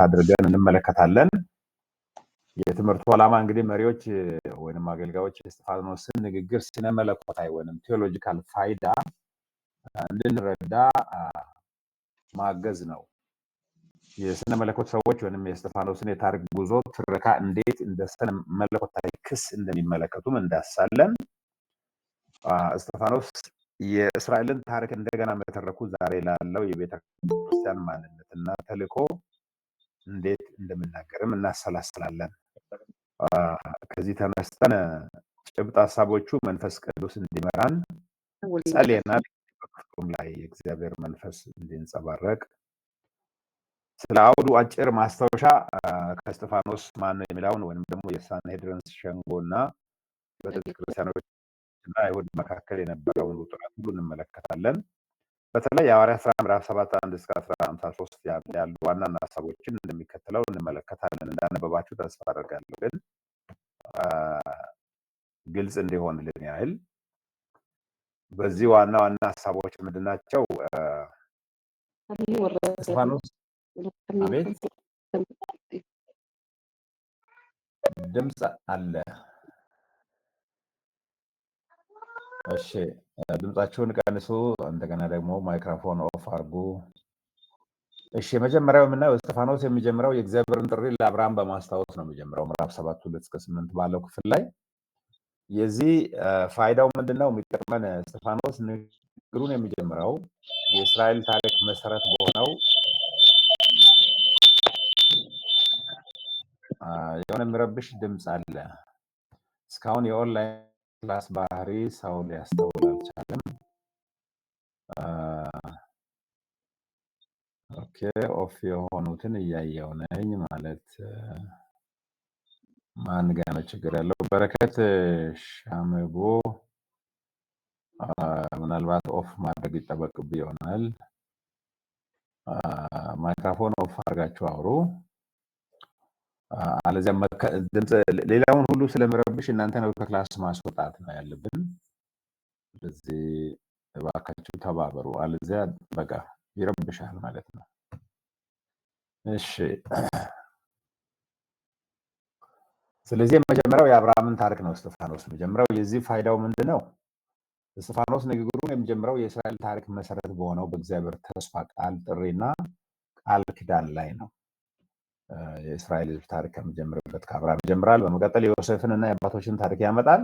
አድርገን እንመለከታለን። የትምህርቱ ዓላማ እንግዲህ መሪዎች ወይንም አገልጋዮች የእስጢፋኖስን ንግግር ስነ መለኮታዊ ወይንም ቴዎሎጂካል ፋይዳ እንድንረዳ ማገዝ ነው። የስነ መለኮት ሰዎች ወይንም የእስጢፋኖስን የታሪክ ጉዞ ትረካ እንዴት እንደ ስነ መለኮታዊ ክስ እንደሚመለከቱም እንዳሳለን። እስጢፋኖስ የእስራኤልን ታሪክ እንደገና መተረኩ ዛሬ ላለው የቤተክርስቲያን ማንነትና ተልእኮ እንዴት እንደምናገርም እናሰላስላለን። ከዚህ ተነስተን ጭብጥ ሀሳቦቹ መንፈስ ቅዱስ እንዲመራን ጸልየናል። በክፍሉም ላይ የእግዚአብሔር መንፈስ እንዲንጸባረቅ ስለ አውዱ አጭር ማስታወሻ ከእስጢፋኖስ ማነው የሚለውን ወይም ደግሞ የሳንሄድሪን ሸንጎና በቤተክርስቲያኖች እና አይሁድ መካከል የነበረውን ውጥረት ሁሉ እንመለከታለን። በተለይ የሐዋርያት ሥራ ምዕራፍ 7 1 እስከ 53 ያሉ ዋና ሀሳቦችን እንደሚከተለው እንመለከታለን። እንዳነበባችሁ ተስፋ አደርጋለሁ። ግን ግልጽ እንዲሆንልን ያህል በዚህ ዋና ሀሳቦች ምንድናቸው? እስጢፋኖስ አቤት ድምፅ አለ። እሺ ድምጻችሁን ቀንሱ። እንደገና ደግሞ ማይክሮፎን ኦፍ አድርጉ። እሺ የመጀመሪያው የምናየው እስጢፋኖስ የሚጀምረው የእግዚአብሔርን ጥሪ ለአብርሃም በማስታወስ ነው የሚጀምረው። ምዕራፍ 7 2 እስከ 8 ባለው ክፍል ላይ የዚህ ፋይዳው ምንድነው? የሚጠቅመን እስጢፋኖስ ንግግሩን የሚጀምረው የእስራኤል ታሪክ መሰረት በሆነው የሆነ የሚረብሽ ድምፅ አለ። እስካሁን የኦንላይን ክላስ ባህሪ ሰው ሊያስተውል አልቻለም። ኦኬ ኦፍ የሆኑትን እያየው ነኝ ማለት ማን ጋር ነው ችግር ያለው? በረከት ሻምቦ ምናልባት ኦፍ ማድረግ ይጠበቅብህ ይሆናል። ማይክሮፎን ኦፍ አድርጋችሁ አውሩ። አለዚያ ድምፅ ሌላውን ሁሉ ስለሚረብሽ እናንተ ነው ከክላስ ማስወጣት ነው ያለብን። ስለዚህ እባካችሁ ተባበሩ፣ አለዚያ በቃ ይረብሻል ማለት ነው። እሺ ስለዚህ የመጀመሪያው የአብርሃምን ታሪክ ነው እስጢፋኖስ የሚጀምረው። የዚህ ፋይዳው ምንድነው? እስጢፋኖስ ንግግሩን የሚጀምረው የእስራኤል ታሪክ መሰረት በሆነው በእግዚአብሔር ተስፋ ቃል ጥሪና ቃል ኪዳን ላይ ነው። የእስራኤል ሕዝብ ታሪክ ከሚጀምርበት ከአብርሃም ይጀምራል። በመቀጠል የዮሴፍንና የአባቶችን ታሪክ ያመጣል።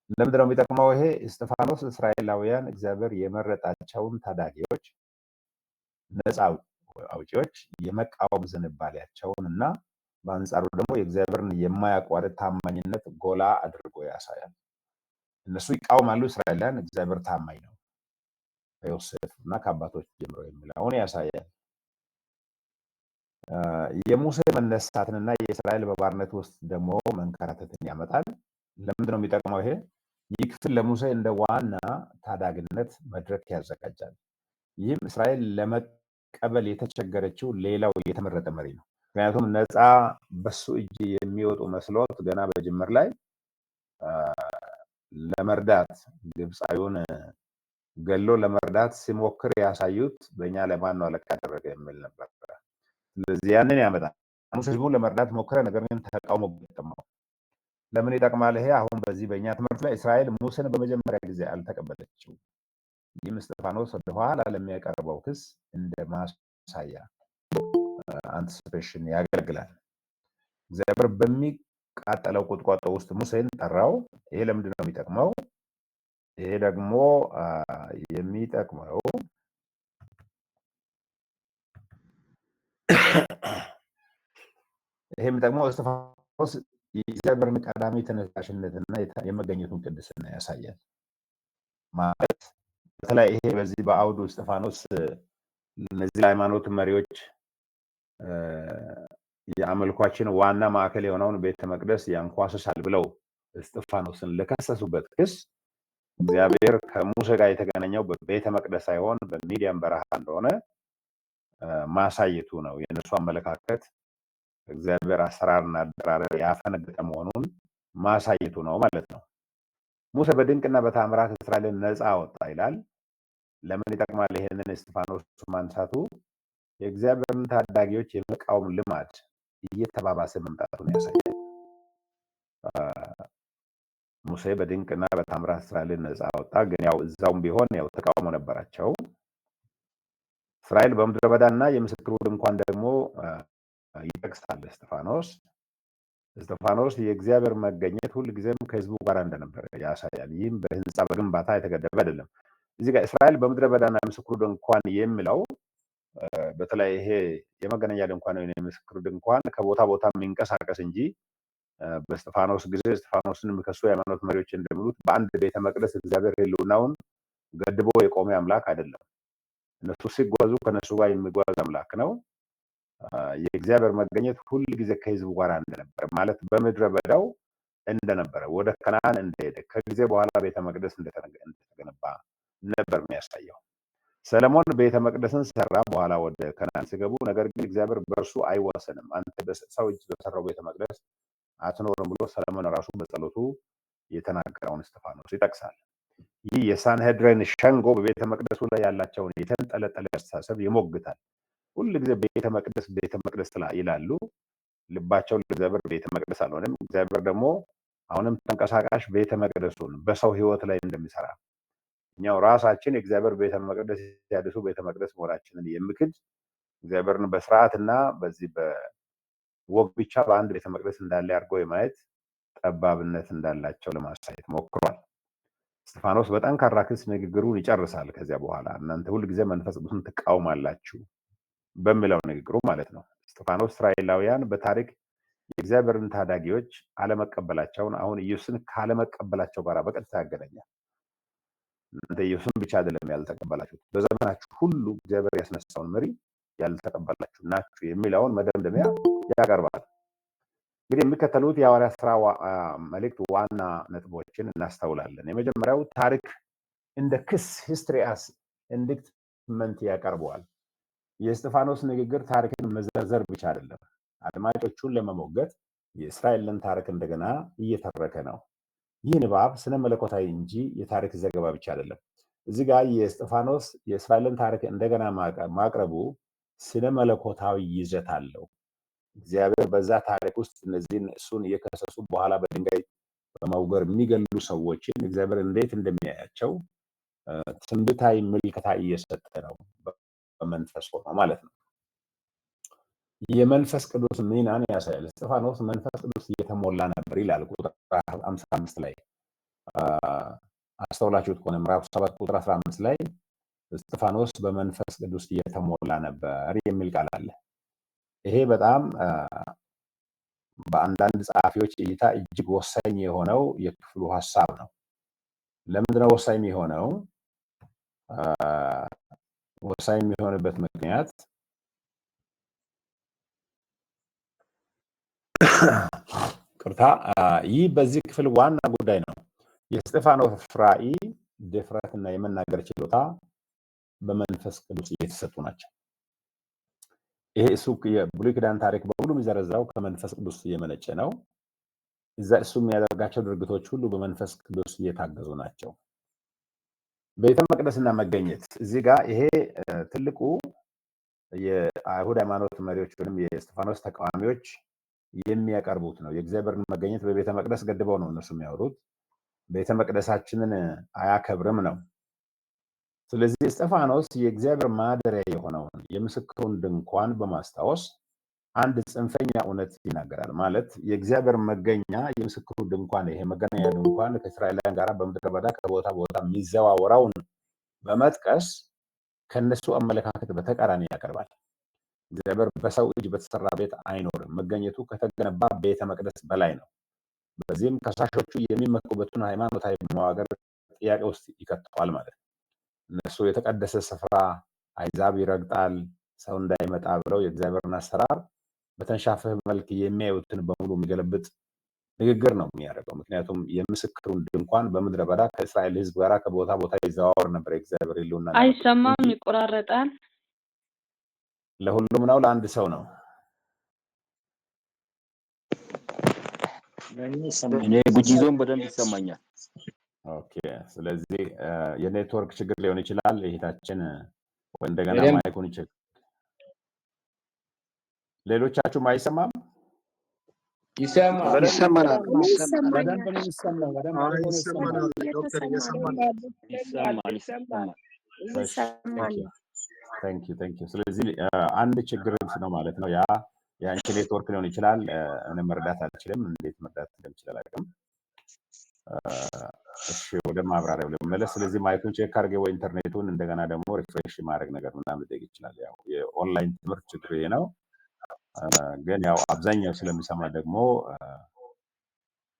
ለምንድነው የሚጠቅመው ይሄ? እስጢፋኖስ እስራኤላውያን እግዚአብሔር የመረጣቸውን ታዳጊዎች፣ ነፃ አውጪዎች የመቃወም ዝንባሌያቸውን እና በአንጻሩ ደግሞ የእግዚአብሔርን የማያቋርጥ ታማኝነት ጎላ አድርጎ ያሳያል። እነሱ ይቃወማሉ፣ እስራኤላውያን እግዚአብሔር ታማኝ ነው ከዮሴፍ እና ከአባቶች ጀምሮ የሚለውን ያሳያል። የሙሴ መነሳትንና የእስራኤል በባርነት ውስጥ ደግሞ መንከራተትን ያመጣል። ለምንድነው የሚጠቅመው ይሄ? ይህ ክፍል ለሙሴ እንደ ዋና ታዳጊነት መድረክ ያዘጋጃል። ይህም እስራኤል ለመቀበል የተቸገረችው ሌላው የተመረጠ መሪ ነው። ምክንያቱም ነፃ በሱ እጅ የሚወጡ መስሎት ገና በጅምር ላይ ለመርዳት ግብፃዊውን ገሎ ለመርዳት ሲሞክር ያሳዩት በእኛ ለማን ነው አለቃ ያደረገ የሚል ነበር። ስለዚህ ያንን ያመጣል። ሙሴ ህዝቡን ለመርዳት ሞከረ፣ ነገር ግን ተቃውሞ ገጠመው። ለምን ይጠቅማል ይሄ? አሁን በዚህ በእኛ ትምህርት ላይ እስራኤል ሙሴን በመጀመሪያ ጊዜ አልተቀበለችው። ይህም እስጢፋኖስ ወደኋላ ለሚያቀርበው ክስ እንደ ማሳያ አንቲሲፔሽን ያገለግላል። እግዚአብሔር በሚቃጠለው ቁጥቋጦ ውስጥ ሙሴን ጠራው። ይሄ ለምንድን ነው የሚጠቅመው? ይሄ ደግሞ የሚጠቅመው እስጢፋኖስ የእግዚአብሔርን ቀዳሚ ተነሳሽነትና የመገኘቱን ቅድስና ያሳያል። ማለት በተለይ ይሄ በዚህ በአውዱ እስጢፋኖስ እነዚህ ሃይማኖት መሪዎች የአምልኳችን ዋና ማዕከል የሆነውን ቤተ መቅደስ ያንኳስሳል ብለው እስጢፋኖስን ለከሰሱበት ክስ እግዚአብሔር ከሙሴ ጋር የተገናኘው በቤተ መቅደስ ሳይሆን በሚዲያም በረሃ እንደሆነ ማሳየቱ ነው። የእነሱ አመለካከት እግዚአብሔር አሰራርና አደራረግ ያፈነገጠ መሆኑን ማሳየቱ ነው ማለት ነው። ሙሴ በድንቅና በታምራት እስራኤልን ነፃ አወጣ ይላል። ለምን ይጠቅማል ይሄንን እስጢፋኖስ ማንሳቱ? የእግዚአብሔርን ታዳጊዎች የመቃወም ልማድ እየተባባሰ መምጣቱን ያሳያል። ሙሴ በድንቅና በታምራት እስራኤልን ነፃ አወጣ። ግን ያው እዛውም ቢሆን ያው ተቃውሞ ነበራቸው። እስራኤል በምድረ በዳና የምስክሩ ድንኳን ደግሞ ይጠቅሳል እስጢፋኖስ። የእግዚአብሔር መገኘት ሁልጊዜም ከህዝቡ ጋር እንደነበረ ያሳያል። ይህም በህንፃ በግንባታ የተገደበ አይደለም። እዚህ ጋር እስራኤል በምድረ በዳና የምስክሩ ድንኳን የሚለው በተለይ ይሄ የመገናኛ ድንኳን ወይም የምስክሩ ድንኳን ከቦታ ቦታ የሚንቀሳቀስ እንጂ በእስጢፋኖስ ጊዜ እስጢፋኖስን የሚከሱ የሃይማኖት መሪዎች እንደሚሉት በአንድ ቤተ መቅደስ እግዚአብሔር ህልውናውን ገድቦ የቆመ አምላክ አይደለም። እነሱ ሲጓዙ ከነሱ ጋር የሚጓዝ አምላክ ነው። የእግዚአብሔር መገኘት ሁል ጊዜ ከህዝቡ ጋር እንደነበረ ማለት በምድረ በዳው እንደነበረ ወደ ከነዓን እንደሄደ ከጊዜ በኋላ ቤተ መቅደስ እንደተገነባ ነበር የሚያሳየው። ሰለሞን ቤተ መቅደስን ሰራ፣ በኋላ ወደ ከነዓን ሲገቡ። ነገር ግን እግዚአብሔር በእርሱ አይወሰንም፣ አንተ ሰው እጅ በሰራው ቤተ መቅደስ አትኖርም ብሎ ሰለሞን ራሱ በጸሎቱ የተናገረውን እስጢፋኖስ ይጠቅሳል። ይህ የሳንሄድሪን ሸንጎ በቤተ መቅደሱ ላይ ያላቸውን የተንጠለጠለ አስተሳሰብ ይሞግታል። ሁል ጊዜ ቤተ መቅደስ ይላሉ። ልባቸው ለእግዚአብሔር ቤተ መቅደስ አልሆነም። እግዚአብሔር ደግሞ አሁንም ተንቀሳቃሽ ቤተ መቅደሱን በሰው ህይወት ላይ እንደሚሰራ እኛው ራሳችን የእግዚአብሔር ቤተ መቅደስ ያድሱ ቤተ መቅደስ መሆናችንን የምክድ እግዚአብሔርን በስርዓትና በዚህ በወግ ብቻ በአንድ ቤተ መቅደስ እንዳለ አድርገው የማየት ጠባብነት እንዳላቸው ለማሳየት ሞክሯል። እስጢፋኖስ በጠንካራ ክስ ንግግሩን ይጨርሳል። ከዚያ በኋላ እናንተ ሁልጊዜ መንፈስ ቅዱስን ትቃወማላችሁ በሚለው ንግግሩ ማለት ነው። እስጢፋኖስ እስራኤላውያን በታሪክ የእግዚአብሔርን ታዳጊዎች አለመቀበላቸውን አሁን ኢየሱስን ካለመቀበላቸው ጋር በቀጥታ ያገናኛል። እናንተ ኢየሱስን ብቻ አይደለም ያልተቀበላችሁት፣ በዘመናችሁ ሁሉ እግዚአብሔር ያስነሳውን መሪ ያልተቀበላችሁ ናችሁ የሚለውን መደምደሚያ ያቀርባል። እንግዲህ የሚከተሉት የሐዋርያት ሥራ መልእክት ዋና ነጥቦችን እናስተውላለን። የመጀመሪያው ታሪክ እንደ ክስ ሂስትሪ አስ ኢንዲክትመንት ያቀርበዋል። የእስጢፋኖስ ንግግር ታሪክን መዘርዘር ብቻ አይደለም፣ አድማጮቹን ለመሞገት የእስራኤልን ታሪክ እንደገና እየተረከ ነው። ይህ ንባብ ስነ መለኮታዊ እንጂ የታሪክ ዘገባ ብቻ አይደለም። እዚህ ጋር የእስጢፋኖስ የእስራኤልን ታሪክ እንደገና ማቅረቡ ስነ መለኮታዊ ይዘት አለው። እግዚአብሔር በዛ ታሪክ ውስጥ እነዚህን እሱን እየከሰሱ በኋላ በድንጋይ በመውገር የሚገሉ ሰዎችን እግዚአብሔር እንዴት እንደሚያያቸው ትንቢታዊ ምልከታ እየሰጠ ነው፣ በመንፈስ ሆኖ ማለት ነው። የመንፈስ ቅዱስ ሚናን ያሳያል። እስጢፋኖስ መንፈስ ቅዱስ እየተሞላ ነበር ይላል ቁጥር 55 ላይ። አስተውላችሁት ከሆነ ምዕራፍ 7 ቁጥር 15 ላይ እስጢፋኖስ በመንፈስ ቅዱስ እየተሞላ ነበር የሚል ቃል አለ። ይሄ በጣም በአንዳንድ ጸሐፊዎች እይታ እጅግ ወሳኝ የሆነው የክፍሉ ሐሳብ ነው። ለምንድነው ወሳኝ የሆነው? ወሳኝ የሚሆንበት ምክንያት ቅርታ ይህ በዚህ ክፍል ዋና ጉዳይ ነው። የእስጢፋኖስ ራእይ፣ ድፍረትና የመናገር ችሎታ በመንፈስ ቅዱስ እየተሰጡ ናቸው። ይሄ እሱ የብሉይ ኪዳን ታሪክ በሙሉ የሚዘረዝረው ከመንፈስ ቅዱስ እየመነጨ ነው። እዛ እሱ የሚያደርጋቸው ድርጊቶች ሁሉ በመንፈስ ቅዱስ እየታገዙ ናቸው። ቤተ መቅደስና መገኘት እዚህ ጋር ይሄ ትልቁ የአይሁድ ሃይማኖት መሪዎች ወይም የእስጢፋኖስ ተቃዋሚዎች የሚያቀርቡት ነው። የእግዚአብሔርን መገኘት በቤተ መቅደስ ገድበው ነው እነሱ የሚያወሩት። ቤተ መቅደሳችንን አያከብርም ነው። ስለዚህ እስጢፋኖስ የእግዚአብሔር ማደሪያ የሆነውን የምስክሩን ድንኳን በማስታወስ አንድ ጽንፈኛ እውነት ይናገራል። ማለት የእግዚአብሔር መገኛ የምስክሩ ድንኳን ይሄ መገናኛ ድንኳን ከእስራኤላውያን ጋር በምድረ በዳ ከቦታ ቦታ የሚዘዋወረውን በመጥቀስ ከነሱ አመለካከት በተቃራኒ ያቀርባል። እግዚአብሔር በሰው እጅ በተሰራ ቤት አይኖርም፣ መገኘቱ ከተገነባ ቤተ መቅደስ በላይ ነው። በዚህም ከሳሾቹ የሚመኩበትን ሃይማኖታዊ መዋቅር ጥያቄ ውስጥ ይከተዋል ማለት ነው። እነሱ የተቀደሰ ስፍራ አሕዛብ ይረግጣል፣ ሰው እንዳይመጣ ብለው የእግዚአብሔርን አሰራር በተንሻፈፈ መልክ የሚያዩትን በሙሉ የሚገለብጥ ንግግር ነው የሚያደርገው። ምክንያቱም የምስክሩን ድንኳን በምድረ በዳ ከእስራኤል ሕዝብ ጋር ከቦታ ቦታ ይዘዋወር ነበር። የእግዚአብሔር ሕልውና አይሰማም፣ ይቆራረጣል። ለሁሉም ነው ለአንድ ሰው ነው? እኔ ጉጂ ዞን በደንብ ይሰማኛል። ኦኬ፣ ስለዚህ የኔትወርክ ችግር ሊሆን ይችላል። ይሄታችን ወይ እንደገና ማይኩን ይችላል። ሌሎቻችሁም አይሰማም? ይሰማል። ይሰማናል። በደንብ ነው የሚሰማው። በደንብ አድርጎ ነው ይሰማናል። ዶክተር እየሰማናል። ይሰማል። እሺ፣ ታንክ ዩ። ስለዚህ አንድ ችግር ነው ማለት ነው። ያ የአንቺ ኔትወርክ ሊሆን ይችላል። እኔ መርዳት አልችልም። እንዴት መርዳት እንደምችል አላውቅም። እሺ፣ ወደ ማብራሪያው ልመለስ። ስለዚህ ማይኩን ቼክ አድርጌ ወይ ኢንተርኔቱን እንደገና ደግሞ ሪፍሬሽ ማድረግ ነገር ምናምን ሊጠይቅ ይችላል። ያው የኦንላይን ትምህርት ችግር ይሄ ነው። ግን ያው አብዛኛው ስለሚሰማ ደግሞ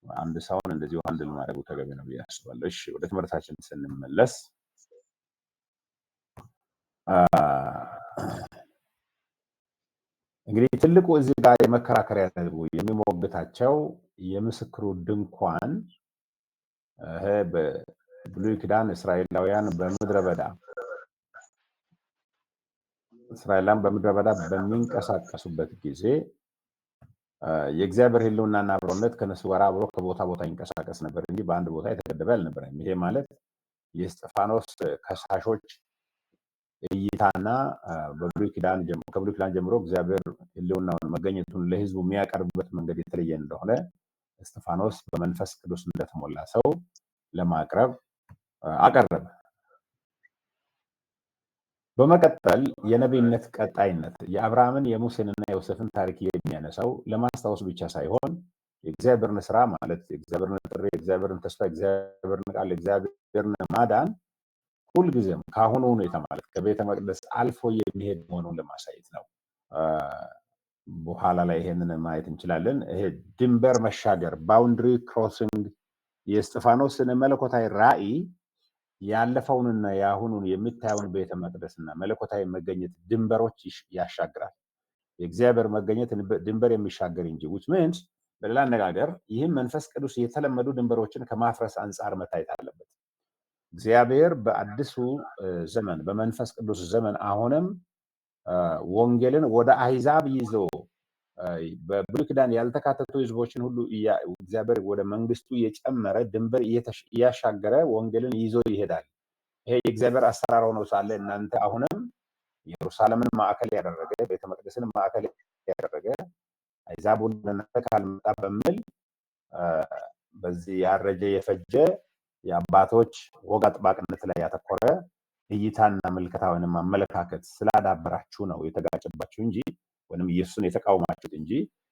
አንድ ሰውን እንደዚሁ አንድል ማድረጉ ተገቢ ነው ብዬ አስባለሁ። እሺ፣ ወደ ትምህርታችን ስንመለስ እንግዲህ ትልቁ እዚህ ጋር የመከራከሪያ ነጥቡ የሚሞግታቸው የምስክሩ ድንኳን በብሉይ ኪዳን እስራኤላውያን በምድረ በዳ በሚንቀሳቀሱበት ጊዜ የእግዚአብሔር ሕልውናና አብሮነት ከነሱ ጋር አብሮ ከቦታ ቦታ ይንቀሳቀስ ነበር እንጂ በአንድ ቦታ የተገደበ አልነበረም። ይሄ ማለት የእስጢፋኖስ ከሳሾች እይታና ከብሉይ ኪዳን ጀምሮ እግዚአብሔር ሕልውናውን መገኘቱን ለሕዝቡ የሚያቀርብበት መንገድ የተለየ እንደሆነ እስጢፋኖስ በመንፈስ ቅዱስ እንደተሞላ ሰው ለማቅረብ አቀረበ። በመቀጠል የነቢይነት ቀጣይነት የአብርሃምን የሙሴንና የዮሴፍን ታሪክ የሚያነሳው ለማስታወስ ብቻ ሳይሆን የእግዚአብሔርን ስራ ማለት የእግዚአብሔርን ጥሪ፣ የእግዚአብሔርን ተስፋ፣ የእግዚአብሔርን ቃል፣ የእግዚአብሔርን ማዳን ሁልጊዜም ከአሁኑ ሁኔታ ማለት ከቤተ መቅደስ አልፎ የሚሄድ መሆኑን ለማሳየት ነው። በኋላ ላይ ይሄንን ማየት እንችላለን። ይሄ ድንበር መሻገር ባውንድሪ ክሮሲንግ የእስጢፋኖስን መለኮታዊ ራእይ ያለፈውንና የአሁኑን የሚታየውን ቤተ መቅደስና መለኮታዊ መገኘት ድንበሮች ያሻግራል። የእግዚአብሔር መገኘት ድንበር የሚሻገር እንጂ which means በሌላ አነጋገር ይህም መንፈስ ቅዱስ የተለመዱ ድንበሮችን ከማፍረስ አንጻር መታየት አለበት። እግዚአብሔር በአዲሱ ዘመን በመንፈስ ቅዱስ ዘመን አሁንም ወንጌልን ወደ አሕዛብ ይዞ በብሉይ ኪዳን ያልተካተቱ ህዝቦችን ሁሉ እግዚአብሔር ወደ መንግስቱ የጨመረ ድንበር እያሻገረ ወንጌልን ይዞ ይሄዳል። ይሄ የእግዚአብሔር አሰራር ሆኖ ሳለ እናንተ አሁንም ኢየሩሳሌምን ማዕከል ያደረገ ቤተ መቅደስን ማዕከል ያደረገ አሕዛቡን ለእናንተ ካልመጣ በሚል በዚህ ያረጀ የፈጀ የአባቶች ወግ አጥባቅነት ላይ ያተኮረ እይታና ምልከታ ወይም አመለካከት ስላዳበራችሁ ነው የተጋጨባችሁ እንጂ ወይም ኢየሱስን የተቃወማችሁት እንጂ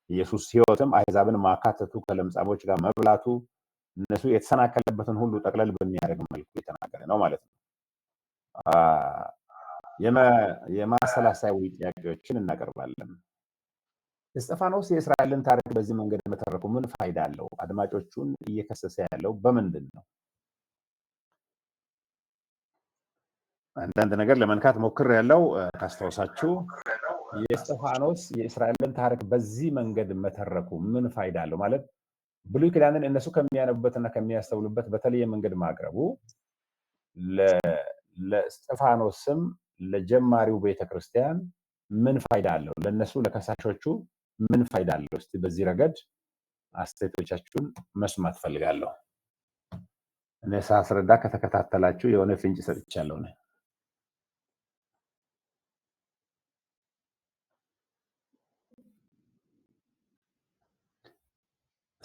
ኢየሱስ ሕይወትም አሕዛብን ማካተቱ ከለምጻሞች ጋር መብላቱ እነሱ የተሰናከለበትን ሁሉ ጠቅለል በሚያደርግ መልኩ የተናገረ ነው ማለት ነው። የማሰላሰያዊ ጥያቄዎችን እናቀርባለን። እስጢፋኖስ የእስራኤልን ታሪክ በዚህ መንገድ መተረኩ ምን ፋይዳ አለው? አድማጮቹን እየከሰሰ ያለው በምንድን ነው? አንዳንድ ነገር ለመንካት ሞክር ያለው ካስታውሳችሁ የእስጢፋኖስ የእስራኤልን ታሪክ በዚህ መንገድ መተረኩ ምን ፋይዳ አለው ማለት ብሉይ ኪዳንን እነሱ ከሚያነቡበትና ከሚያስተውሉበት በተለየ መንገድ ማቅረቡ ለእስጢፋኖስም ለጀማሪው ቤተክርስቲያን ምን ፋይዳ አለው? ለነሱ ለከሳሾቹ ምን ፋይዳ አለው? እስቲ በዚህ ረገድ አስተያየቶቻችሁን መስማት ፈልጋለሁ። እኔ ሳስረዳ ከተከታተላችሁ የሆነ ፍንጭ ሰጥቻለሁ ነው።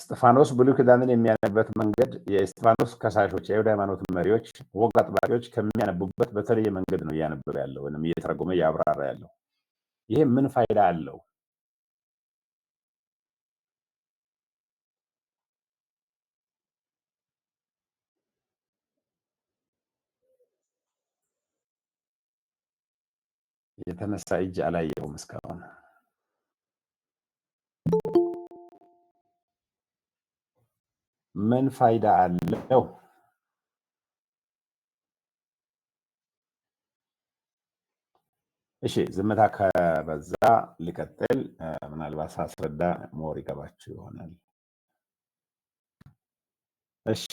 እስጢፋኖስ ብሉይ ኪዳንን የሚያነቡበት መንገድ የእስጢፋኖስ ከሳሾች የአይሁድ ሃይማኖት መሪዎች ወግ አጥባቂዎች ከሚያነቡበት በተለየ መንገድ ነው እያነበበ ያለው ወይም እየተረጎመ እያብራራ ያለው። ይሄ ምን ፋይዳ አለው? የተነሳ እጅ አላየሁም እስካሁን። ምን ፋይዳ አለው? እሺ፣ ዝምታ ከበዛ ሊቀጥል ምናልባት ሳስረዳ ሞር ይገባችሁ ይሆናል። እሺ፣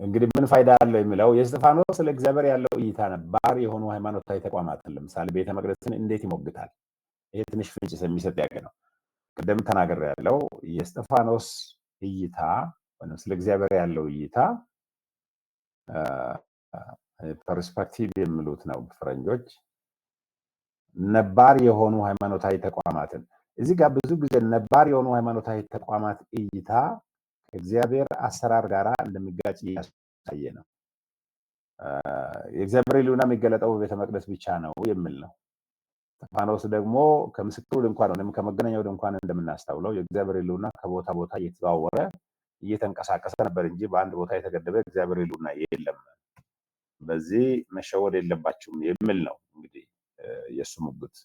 እንግዲህ ምን ፋይዳ አለው የሚለው የእስጢፋኖስ ስለ እግዚአብሔር ያለው እይታ ነባር የሆኑ ሃይማኖታዊ ተቋማትን ለምሳሌ ቤተ መቅደስን እንዴት ይሞግታል? ይሄ ትንሽ ፍንጭ የሚሰጥ ያገ ነው። ቅድም ተናገር ያለው የእስጢፋኖስ እይታ ወይም ስለ እግዚአብሔር ያለው እይታ ፐርስፔክቲቭ የሚሉት ነው ፈረንጆች። ነባር የሆኑ ሃይማኖታዊ ተቋማትን እዚህ ጋር ብዙ ጊዜ ነባር የሆኑ ሃይማኖታዊ ተቋማት እይታ ከእግዚአብሔር አሰራር ጋር እንደሚጋጭ እያሳየ ነው። የእግዚአብሔር ሕልውና የሚገለጠው በቤተ መቅደስ ብቻ ነው የሚል ነው። እስጢፋኖስ ደግሞ ከምስክሩ ድንኳን ወይም ከመገናኛው ድንኳን እንደምናስተውለው የእግዚአብሔር ሕልውና ከቦታ ቦታ እየተዘዋወረ እየተንቀሳቀሰ ነበር እንጂ በአንድ ቦታ የተገደበ እግዚአብሔር ሕልውና የለም። በዚህ መሸወድ የለባችሁም የሚል ነው እንግዲህ የእሱ ሙግት።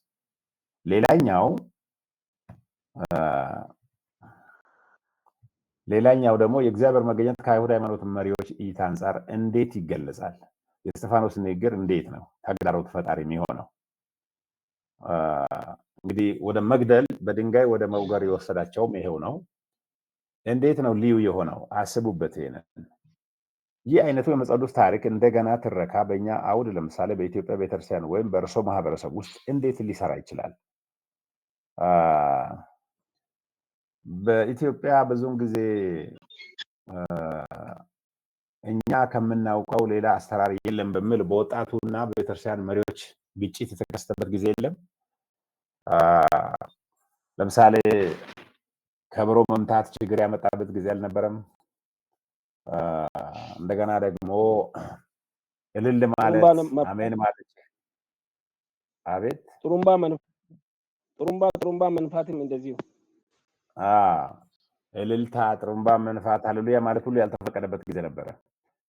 ሌላኛው ደግሞ የእግዚአብሔር መገኘት ከአይሁድ ሃይማኖት መሪዎች እይታ አንጻር እንዴት ይገለጻል? የእስጢፋኖስ ንግግር እንዴት ነው ተግዳሮት ፈጣሪ የሚሆነው? እንግዲህ ወደ መግደል በድንጋይ ወደ መውገር የወሰዳቸውም ይሄው ነው። እንዴት ነው ልዩ የሆነው? አስቡበት። ይህ አይነቱ የመጽሐፍ ቅዱስ ታሪክ እንደገና ትረካ በእኛ አውድ ለምሳሌ በኢትዮጵያ ቤተክርስቲያን ወይም በእርሶ ማህበረሰብ ውስጥ እንዴት ሊሰራ ይችላል? በኢትዮጵያ ብዙውን ጊዜ እኛ ከምናውቀው ሌላ አሰራር የለም በሚል በወጣቱና በቤተክርስቲያን መሪዎች ግጭት የተከሰተበት ጊዜ የለም። ለምሳሌ ከበሮ መምታት ችግር ያመጣበት ጊዜ አልነበረም። እንደገና ደግሞ እልል ማለት አሜን ማለት አቤት ጥሩምባ መንፋትም እንደዚሁ እልልታ፣ ጥሩምባ መንፋት፣ ሃሌሉያ ማለት ሁሉ ያልተፈቀደበት ጊዜ ነበረ።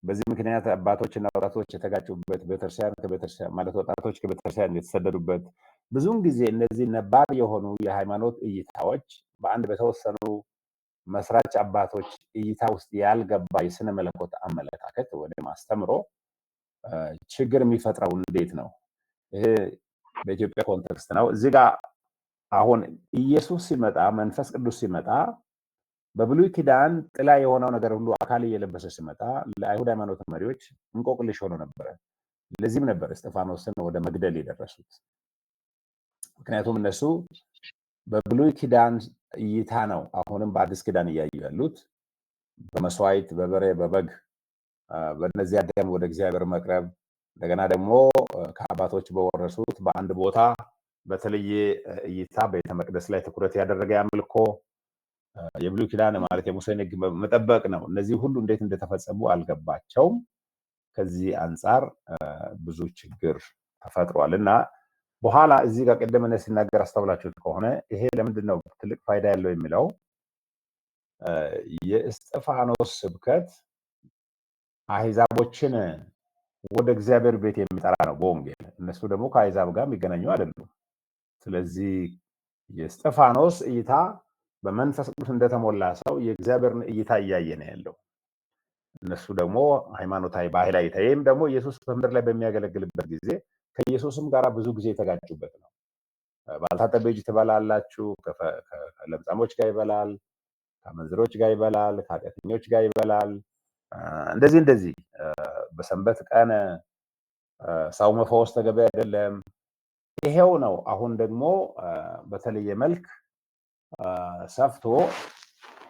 በዚህ ምክንያት አባቶችና ወጣቶች የተጋጩበት፣ ቤተክርስቲያን ከቤተክርስቲያን ማለት ወጣቶች ከቤተክርስቲያን የተሰደዱበት፣ ብዙውን ጊዜ እነዚህ ነባር የሆኑ የሃይማኖት እይታዎች በአንድ በተወሰኑ መስራች አባቶች እይታ ውስጥ ያልገባ የስነ መለኮት አመለካከት ወይም አስተምሮ ችግር የሚፈጥረው እንዴት ነው? ይሄ በኢትዮጵያ ኮንቴክስት ነው። እዚህ ጋር አሁን ኢየሱስ ሲመጣ መንፈስ ቅዱስ ሲመጣ በብሉይ ኪዳን ጥላ የሆነው ነገር ሁሉ አካል እየለበሰ ሲመጣ ለአይሁድ ሃይማኖት መሪዎች እንቆቅልሽ ሆኖ ነበረ። ለዚህም ነበር እስጢፋኖስን ወደ መግደል የደረሱት። ምክንያቱም እነሱ በብሉይ ኪዳን እይታ ነው አሁንም በአዲስ ኪዳን እያዩ ያሉት። በመስዋዕት በበሬ በበግ በእነዚያ ደም ወደ እግዚአብሔር መቅረብ፣ እንደገና ደግሞ ከአባቶች በወረሱት በአንድ ቦታ በተለየ እይታ ቤተ መቅደስ ላይ ትኩረት ያደረገ አምልኮ፣ የብሉይ ኪዳን ማለት የሙሴን ሕግ መጠበቅ ነው። እነዚህ ሁሉ እንዴት እንደተፈጸሙ አልገባቸውም። ከዚህ አንጻር ብዙ ችግር ተፈጥሯል እና በኋላ እዚህ ጋር ቀደም ሲናገር አስተውላችሁት ከሆነ ይሄ ለምንድን ነው ትልቅ ፋይዳ ያለው የሚለው የእስጢፋኖስ ስብከት አሕዛቦችን ወደ እግዚአብሔር ቤት የሚጠራ ነው በወንጌል። እነሱ ደግሞ ከአሕዛብ ጋር የሚገናኙ አይደሉም። ስለዚህ የእስጢፋኖስ እይታ በመንፈስ ቅዱስ እንደተሞላ ሰው የእግዚአብሔርን እይታ እያየ ነው ያለው። እነሱ ደግሞ ሃይማኖታዊ ባህላዊ እይታ፣ ይህም ደግሞ ኢየሱስ በምድር ላይ በሚያገለግልበት ጊዜ ከኢየሱስም ጋር ብዙ ጊዜ የተጋጩበት ነው። ባልታጠበ እጅ ትበላላችሁ፣ ከለምጻሞች ጋር ይበላል፣ ከአመንዝሮች ጋር ይበላል፣ ከኃጢአተኞች ጋር ይበላል። እንደዚህ በሰንበት ቀን ሰው መፈወስ ተገቢ አይደለም። ይሄው ነው አሁን ደግሞ በተለየ መልክ ሰፍቶ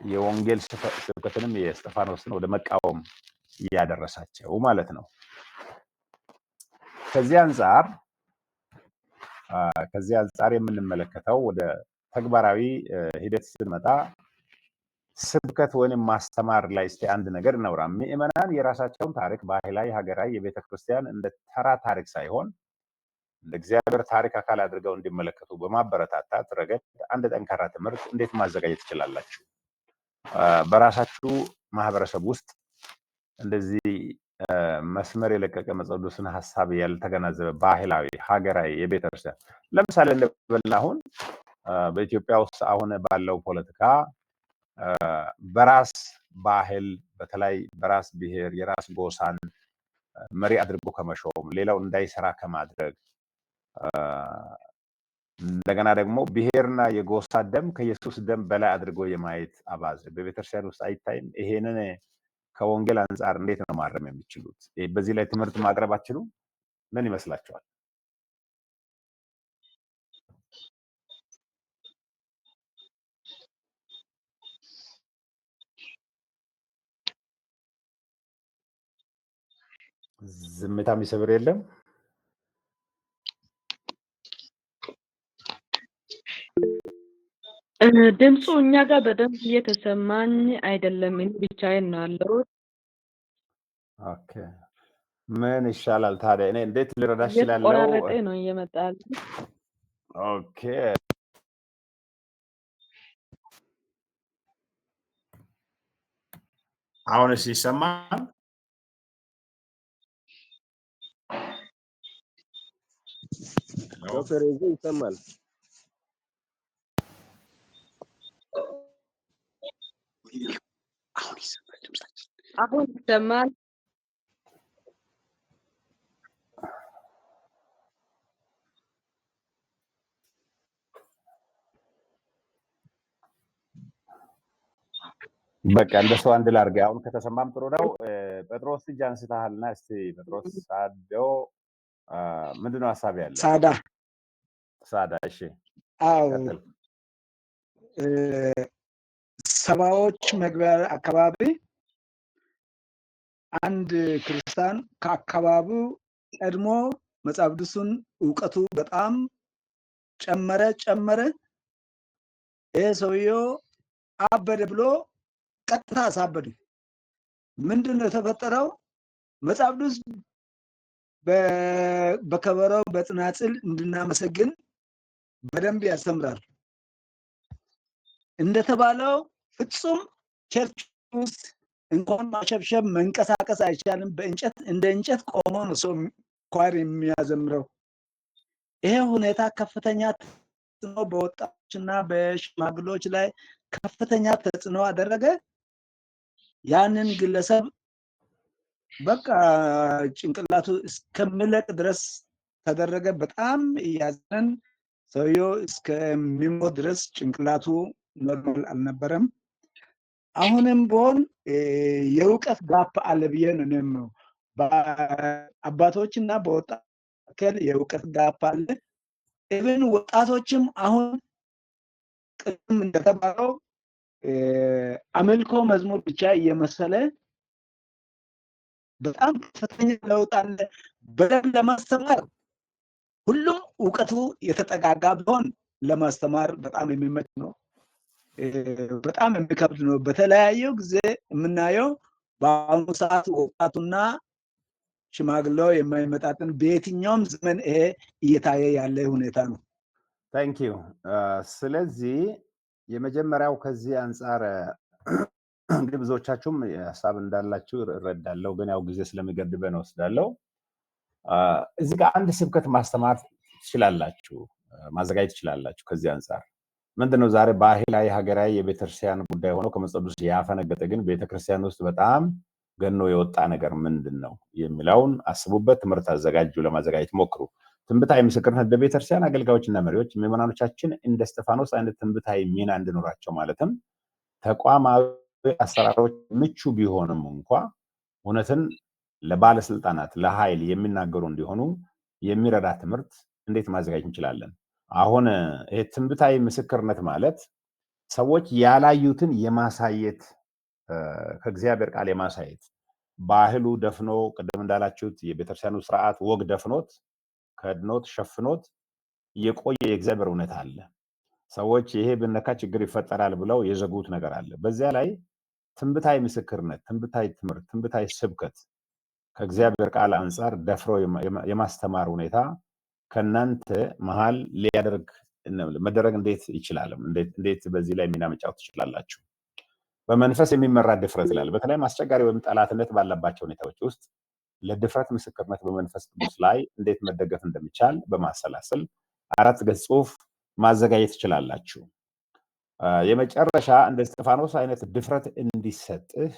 የወንጌል ስብከትንም የእስጢፋኖስን ወደ መቃወም እያደረሳቸው ማለት ነው። ከዚህ አንጻር የምንመለከተው ወደ ተግባራዊ ሂደት ስንመጣ ስብከት ወይም ማስተማር ላይ እስቲ አንድ ነገር እናውራ። ምዕመናን የራሳቸውን ታሪክ ባህላዊ፣ ሀገራዊ፣ የቤተክርስቲያን እንደ ተራ ታሪክ ሳይሆን እንደ እግዚአብሔር ታሪክ አካል አድርገው እንዲመለከቱ በማበረታታት ረገድ አንድ ጠንካራ ትምህርት እንዴት ማዘጋጀት ትችላላችሁ? በራሳችሁ ማህበረሰብ ውስጥ እንደዚህ መስመር የለቀቀ መጽሐፍ ቅዱስን ሀሳብ ያልተገናዘበ ባህላዊ፣ ሀገራዊ፣ የቤተክርስቲያን ለምሳሌ እንበልና አሁን በኢትዮጵያ ውስጥ አሁን ባለው ፖለቲካ በራስ ባህል በተለይ በራስ ብሔር የራስ ጎሳን መሪ አድርጎ ከመሾም ሌላው እንዳይሰራ ከማድረግ እንደገና ደግሞ ብሔርና የጎሳ ደም ከኢየሱስ ደም በላይ አድርጎ የማየት አባዜ በቤተክርስቲያን ውስጥ አይታይም? ይሄንን ከወንጌል አንጻር እንዴት ነው ማረም የሚችሉት? በዚህ ላይ ትምህርት ማቅረብ አትችሉም? ምን ይመስላችኋል? ዝምታ የሚሰብር የለም። ድምፁ እኛ ጋር በደንብ እየተሰማኝ አይደለም። እኔ ብቻዬን ነው ያለሁት። ኦኬ ምን ይሻላል ታዲያ? እኔ እንዴት ልረዳሽ እችላለሁ? እየተቆራረጠ ነው እየመጣ ያለው። ኦኬ አሁንስ ይሰማል? ዶክተር እዚህ ይሰማል። አሁን ይሰማል? በቃ እንደሱ አንድ ላድርግ። አሁን ከተሰማም ጥሩ ነው። ጴጥሮስ እጅ አንስተሃልና እስቲ ጴጥሮስ ሳዶ ምንድነው ሀሳብ ያለ? ሳዳ እሺ አዎ ቀጥል። ሰባዎች መግቢያ አካባቢ አንድ ክርስቲያን ከአካባቢው ቀድሞ መጽሐፍ ቅዱስን እውቀቱ በጣም ጨመረ። ይሄ ሰውየው አበደ ብሎ ቀጥታ አሳበዱ። ምንድን ነው የተፈጠረው? መጽሐፍ ቅዱስ በከበሮ በጽናጽል እንድናመሰግን በደንብ ያስተምራል። እንደተባለው ፍጹም ቸርች ውስጥ እንኳን ማሸብሸብ መንቀሳቀስ አይቻልም። እንደ እንጨት ቆሞ ነው ሰው ኳር የሚያዘምረው። ይሄ ሁኔታ ከፍተኛ ተጽዕኖ በወጣቶችና በሽማግሌዎች ላይ ከፍተኛ ተጽዕኖ አደረገ። ያንን ግለሰብ በቃ ጭንቅላቱ እስከሚለቅ ድረስ ተደረገ። በጣም እያዘን ሰውየው እስከሚሞት ድረስ ጭንቅላቱ ኖርማል አልነበረም። አሁንም ቢሆን የእውቀት ጋፕ አለ ብዬ ነው። በአባቶችና በወጣት መካከል የእውቀት ጋፕ አለ። ኢቭን ወጣቶችም አሁን ቅድም እንደተባለው አምልኮ መዝሙር ብቻ እየመሰለ በጣም ከፍተኛ ለውጥ አለ። በደንብ ለማስተማር ሁሉም እውቀቱ የተጠጋጋ ቢሆን ለማስተማር በጣም የሚመች ነው። በጣም የሚከብድ ነው። በተለያየው ጊዜ የምናየው በአሁኑ ሰዓት ወጣቱና ሽማግሌው የማይመጣጥን በየትኛውም ዘመን ይሄ እየታየ ያለ ሁኔታ ነው። ታንክ ዩ። ስለዚህ የመጀመሪያው ከዚህ አንጻር እንግዲህ ብዙዎቻችሁም ሀሳብ እንዳላችሁ እረዳለሁ፣ ግን ያው ጊዜ ስለሚገድበን ወስዳለሁ። እዚህ ጋር አንድ ስብከት ማስተማር ትችላላችሁ፣ ማዘጋጀት ትችላላችሁ። ከዚህ አንጻር ምንድነው ዛሬ ባህላዊ ሀገራዊ የቤተክርስቲያን ጉዳይ ሆኖ ከመጽሐፍ ቅዱስ ያፈነገጠ ግን ቤተክርስቲያን ውስጥ በጣም ገኖ የወጣ ነገር ምንድን ነው የሚለውን አስቡበት። ትምህርት አዘጋጁ፣ ለማዘጋጀት ሞክሩ። ትንቢታዊ ምስክርነት በቤተክርስቲያን አገልጋዮችና መሪዎች ምዕመናኖቻችን እንደ እስጢፋኖስ አይነት ትንቢታዊ ሚና እንዲኖራቸው ማለትም ተቋማዊ አሰራሮች ምቹ ቢሆንም እንኳ እውነትን ለባለስልጣናት ለኃይል የሚናገሩ እንዲሆኑ የሚረዳ ትምህርት እንዴት ማዘጋጀት እንችላለን? አሁን ይሄ ትንቢታዊ ምስክርነት ማለት ሰዎች ያላዩትን የማሳየት ከእግዚአብሔር ቃል የማሳየት ባህሉ ደፍኖ ቅድም እንዳላችሁት የቤተክርስቲያኑ ስርዓት ወግ ደፍኖት ከድኖት ሸፍኖት የቆየ የእግዚአብሔር እውነት አለ። ሰዎች ይሄ ብነካ ችግር ይፈጠራል ብለው የዘጉት ነገር አለ። በዚያ ላይ ትንቢታዊ ምስክርነት፣ ትንቢታዊ ትምህርት፣ ትንቢታዊ ስብከት ከእግዚአብሔር ቃል አንጻር ደፍሮ የማስተማር ሁኔታ ከእናንተ መሀል መደረግ እንዴት ይችላል? እንዴት በዚህ ላይ ሚና መጫወት ትችላላችሁ? በመንፈስ የሚመራ ድፍረት ይላል። በተለይም አስቸጋሪ ወይም ጠላትነት ባለባቸው ሁኔታዎች ውስጥ ለድፍረት ምስክርነት በመንፈስ ቅዱስ ላይ እንዴት መደገፍ እንደሚቻል በማሰላሰል 4 ገጽ ጽሁፍ ማዘጋጀት ትችላላችሁ። የመጨረሻ እንደ እስጢፋኖስ አይነት ድፍረት እንዲሰጥህ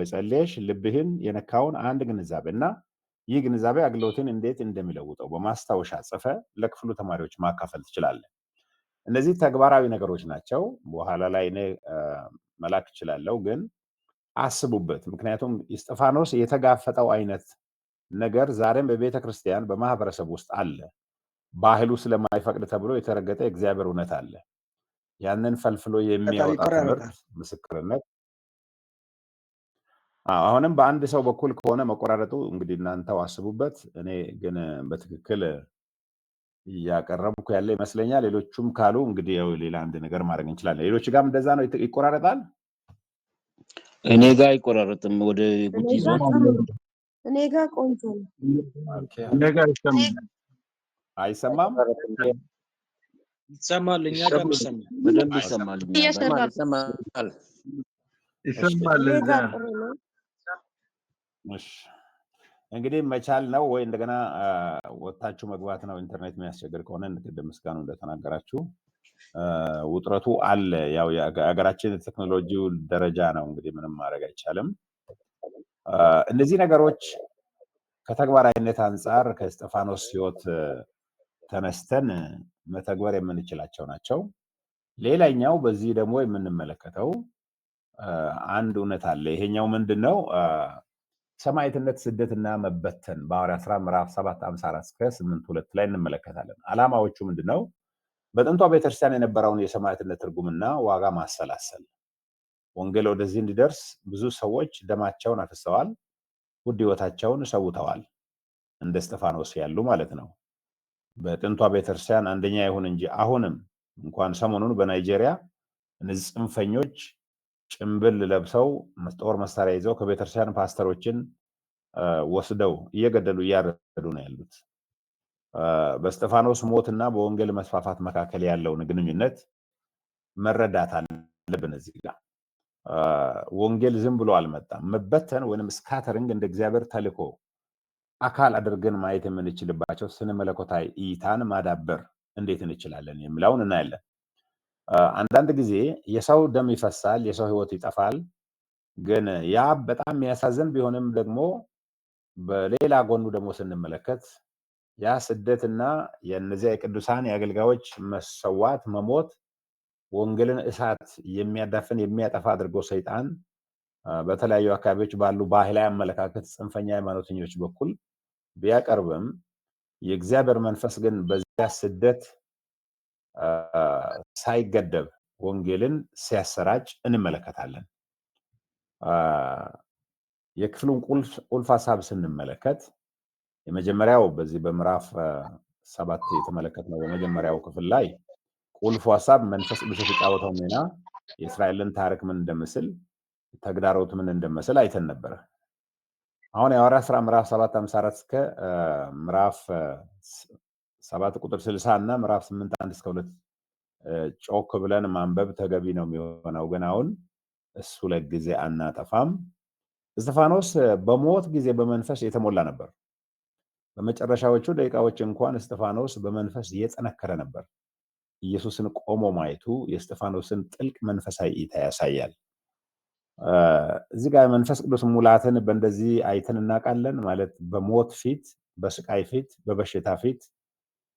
ጸልየሽ ልብህን የነካውን አንድ ግንዛቤ እና ይህ ግንዛቤ አገልግሎትን እንዴት እንደሚለውጠው በማስታወሻ ጽፈ ለክፍሉ ተማሪዎች ማካፈል ትችላለህ። እነዚህ ተግባራዊ ነገሮች ናቸው። በኋላ ላይ እኔ መላክ እችላለሁ፣ ግን አስቡበት። ምክንያቱም እስጢፋኖስ የተጋፈጠው አይነት ነገር ዛሬም በቤተ ክርስቲያን በማህበረሰብ ውስጥ አለ። ባህሉ ስለማይፈቅድ ተብሎ የተረገጠ እግዚአብሔር እውነት አለ። ያንን ፈልፍሎ የሚያወጣ ትምህርት፣ ምስክርነት አሁንም በአንድ ሰው በኩል ከሆነ መቆራረጡ እንግዲህ እናንተው አስቡበት። እኔ ግን በትክክል እያቀረብኩ ያለ ይመስለኛል። ሌሎቹም ካሉ እንግዲህ ያው ሌላ አንድ ነገር ማድረግ እንችላለን። ሌሎች ጋርም እንደዛ ነው፣ ይቆራረጣል። እኔ ጋር አይቆራረጥም። ወደ ጉጂ ዞን እኔ ጋር ቆንጆ ነው። እኔ ጋር አይሰማም። ይሰማል። እኛ ጋር ይሰማል፣ በደንብ ይሰማል። ይሰማል። እኔ ጋር ጥሩ ነው። እሺ እንግዲህ መቻል ነው ወይ እንደገና ወጣችሁ መግባት ነው። ኢንተርኔት የሚያስቸግር ከሆነ ቅድም ምስጋኑ እንደተናገራችሁ ውጥረቱ አለ። ያው የሀገራችን ቴክኖሎጂው ደረጃ ነው እንግዲህ ምንም ማድረግ አይቻልም። እነዚህ ነገሮች ከተግባራዊነት አንጻር ከእስጢፋኖስ ሕይወት ተነስተን መተግበር የምንችላቸው ናቸው። ሌላኛው በዚህ ደግሞ የምንመለከተው አንድ እውነት አለ። ይሄኛው ምንድነው? ሰማዕትነት፣ ስደትና መበተን በሐዋርያት ሥራ ምዕራፍ 7:54 እስከ 8:2 ላይ እንመለከታለን። ዓላማዎቹ ምንድነው? በጥንቷ ቤተክርስቲያን የነበረውን የሰማዕትነት ትርጉምና ዋጋ ማሰላሰል። ወንጌል ወደዚህ እንዲደርስ ብዙ ሰዎች ደማቸውን አፍሰዋል፣ ውድ ሕይወታቸውን ሰውተዋል። እንደ እስጢፋኖስ ያሉ ማለት ነው። በጥንቷ ቤተክርስቲያን አንደኛ ይሁን እንጂ አሁንም እንኳን ሰሞኑን በናይጄሪያ እነዚህ ጽንፈኞች ጭምብል ለብሰው ጦር መሳሪያ ይዘው ከቤተክርስቲያን ፓስተሮችን ወስደው እየገደሉ እያረዱ ነው ያሉት። በእስጢፋኖስ ሞትና በወንጌል መስፋፋት መካከል ያለውን ግንኙነት መረዳት አለብን። እዚህ ጋር ወንጌል ዝም ብሎ አልመጣም። መበተን ወይንም ስካተሪንግ እንደ እግዚአብሔር ተልእኮ አካል አድርገን ማየት የምንችልባቸው ስነ መለኮታዊ እይታን ማዳበር እንዴት እንችላለን የሚለውን እናያለን። አንዳንድ ጊዜ የሰው ደም ይፈሳል፣ የሰው ሕይወት ይጠፋል። ግን ያ በጣም የሚያሳዝን ቢሆንም ደግሞ በሌላ ጎኑ ደግሞ ስንመለከት ያ ስደትና የእነዚያ የቅዱሳን የአገልጋዮች መሰዋት፣ መሞት ወንጌልን እሳት የሚያዳፍን የሚያጠፋ አድርጎ ሰይጣን በተለያዩ አካባቢዎች ባሉ ባህላዊ አመለካከት ጽንፈኛ ሃይማኖተኞች በኩል ቢያቀርብም የእግዚአብሔር መንፈስ ግን በዚያ ስደት ሳይገደብ ወንጌልን ሲያሰራጭ እንመለከታለን። የክፍሉን ቁልፍ ሀሳብ ስንመለከት የመጀመሪያው በዚህ በምዕራፍ 7 የተመለከትነው በመጀመሪያው ክፍል ላይ ቁልፉ ሀሳብ መንፈስ ቅዱስ የተጫወተው ሚና የእስራኤልን ታሪክ ምን እንደመስል፣ ተግዳሮት ምን እንደመስል አይተን ነበረ። አሁን የሐዋርያት ሥራ ምዕራፍ 7:54 እስከ ምዕራፍ 7 ቁጥር 60 እና ምዕራፍ 8 1 እስከ 2 ጮክ ብለን ማንበብ ተገቢ ነው የሚሆነው። ግን አሁን እሱ ለጊዜ አናጠፋም። እስጢፋኖስ በሞት ጊዜ በመንፈስ የተሞላ ነበር። በመጨረሻዎቹ ደቂቃዎች እንኳን እስጢፋኖስ በመንፈስ እየጠነከረ ነበር። ኢየሱስን ቆሞ ማየቱ የእስጢፋኖስን ጥልቅ መንፈሳዊ እይታ ያሳያል። እዚህ ጋር መንፈስ ቅዱስ ሙላትን በእንደዚህ አይተን እናውቃለን። ማለት በሞት ፊት፣ በስቃይ ፊት፣ በበሽታ ፊት፣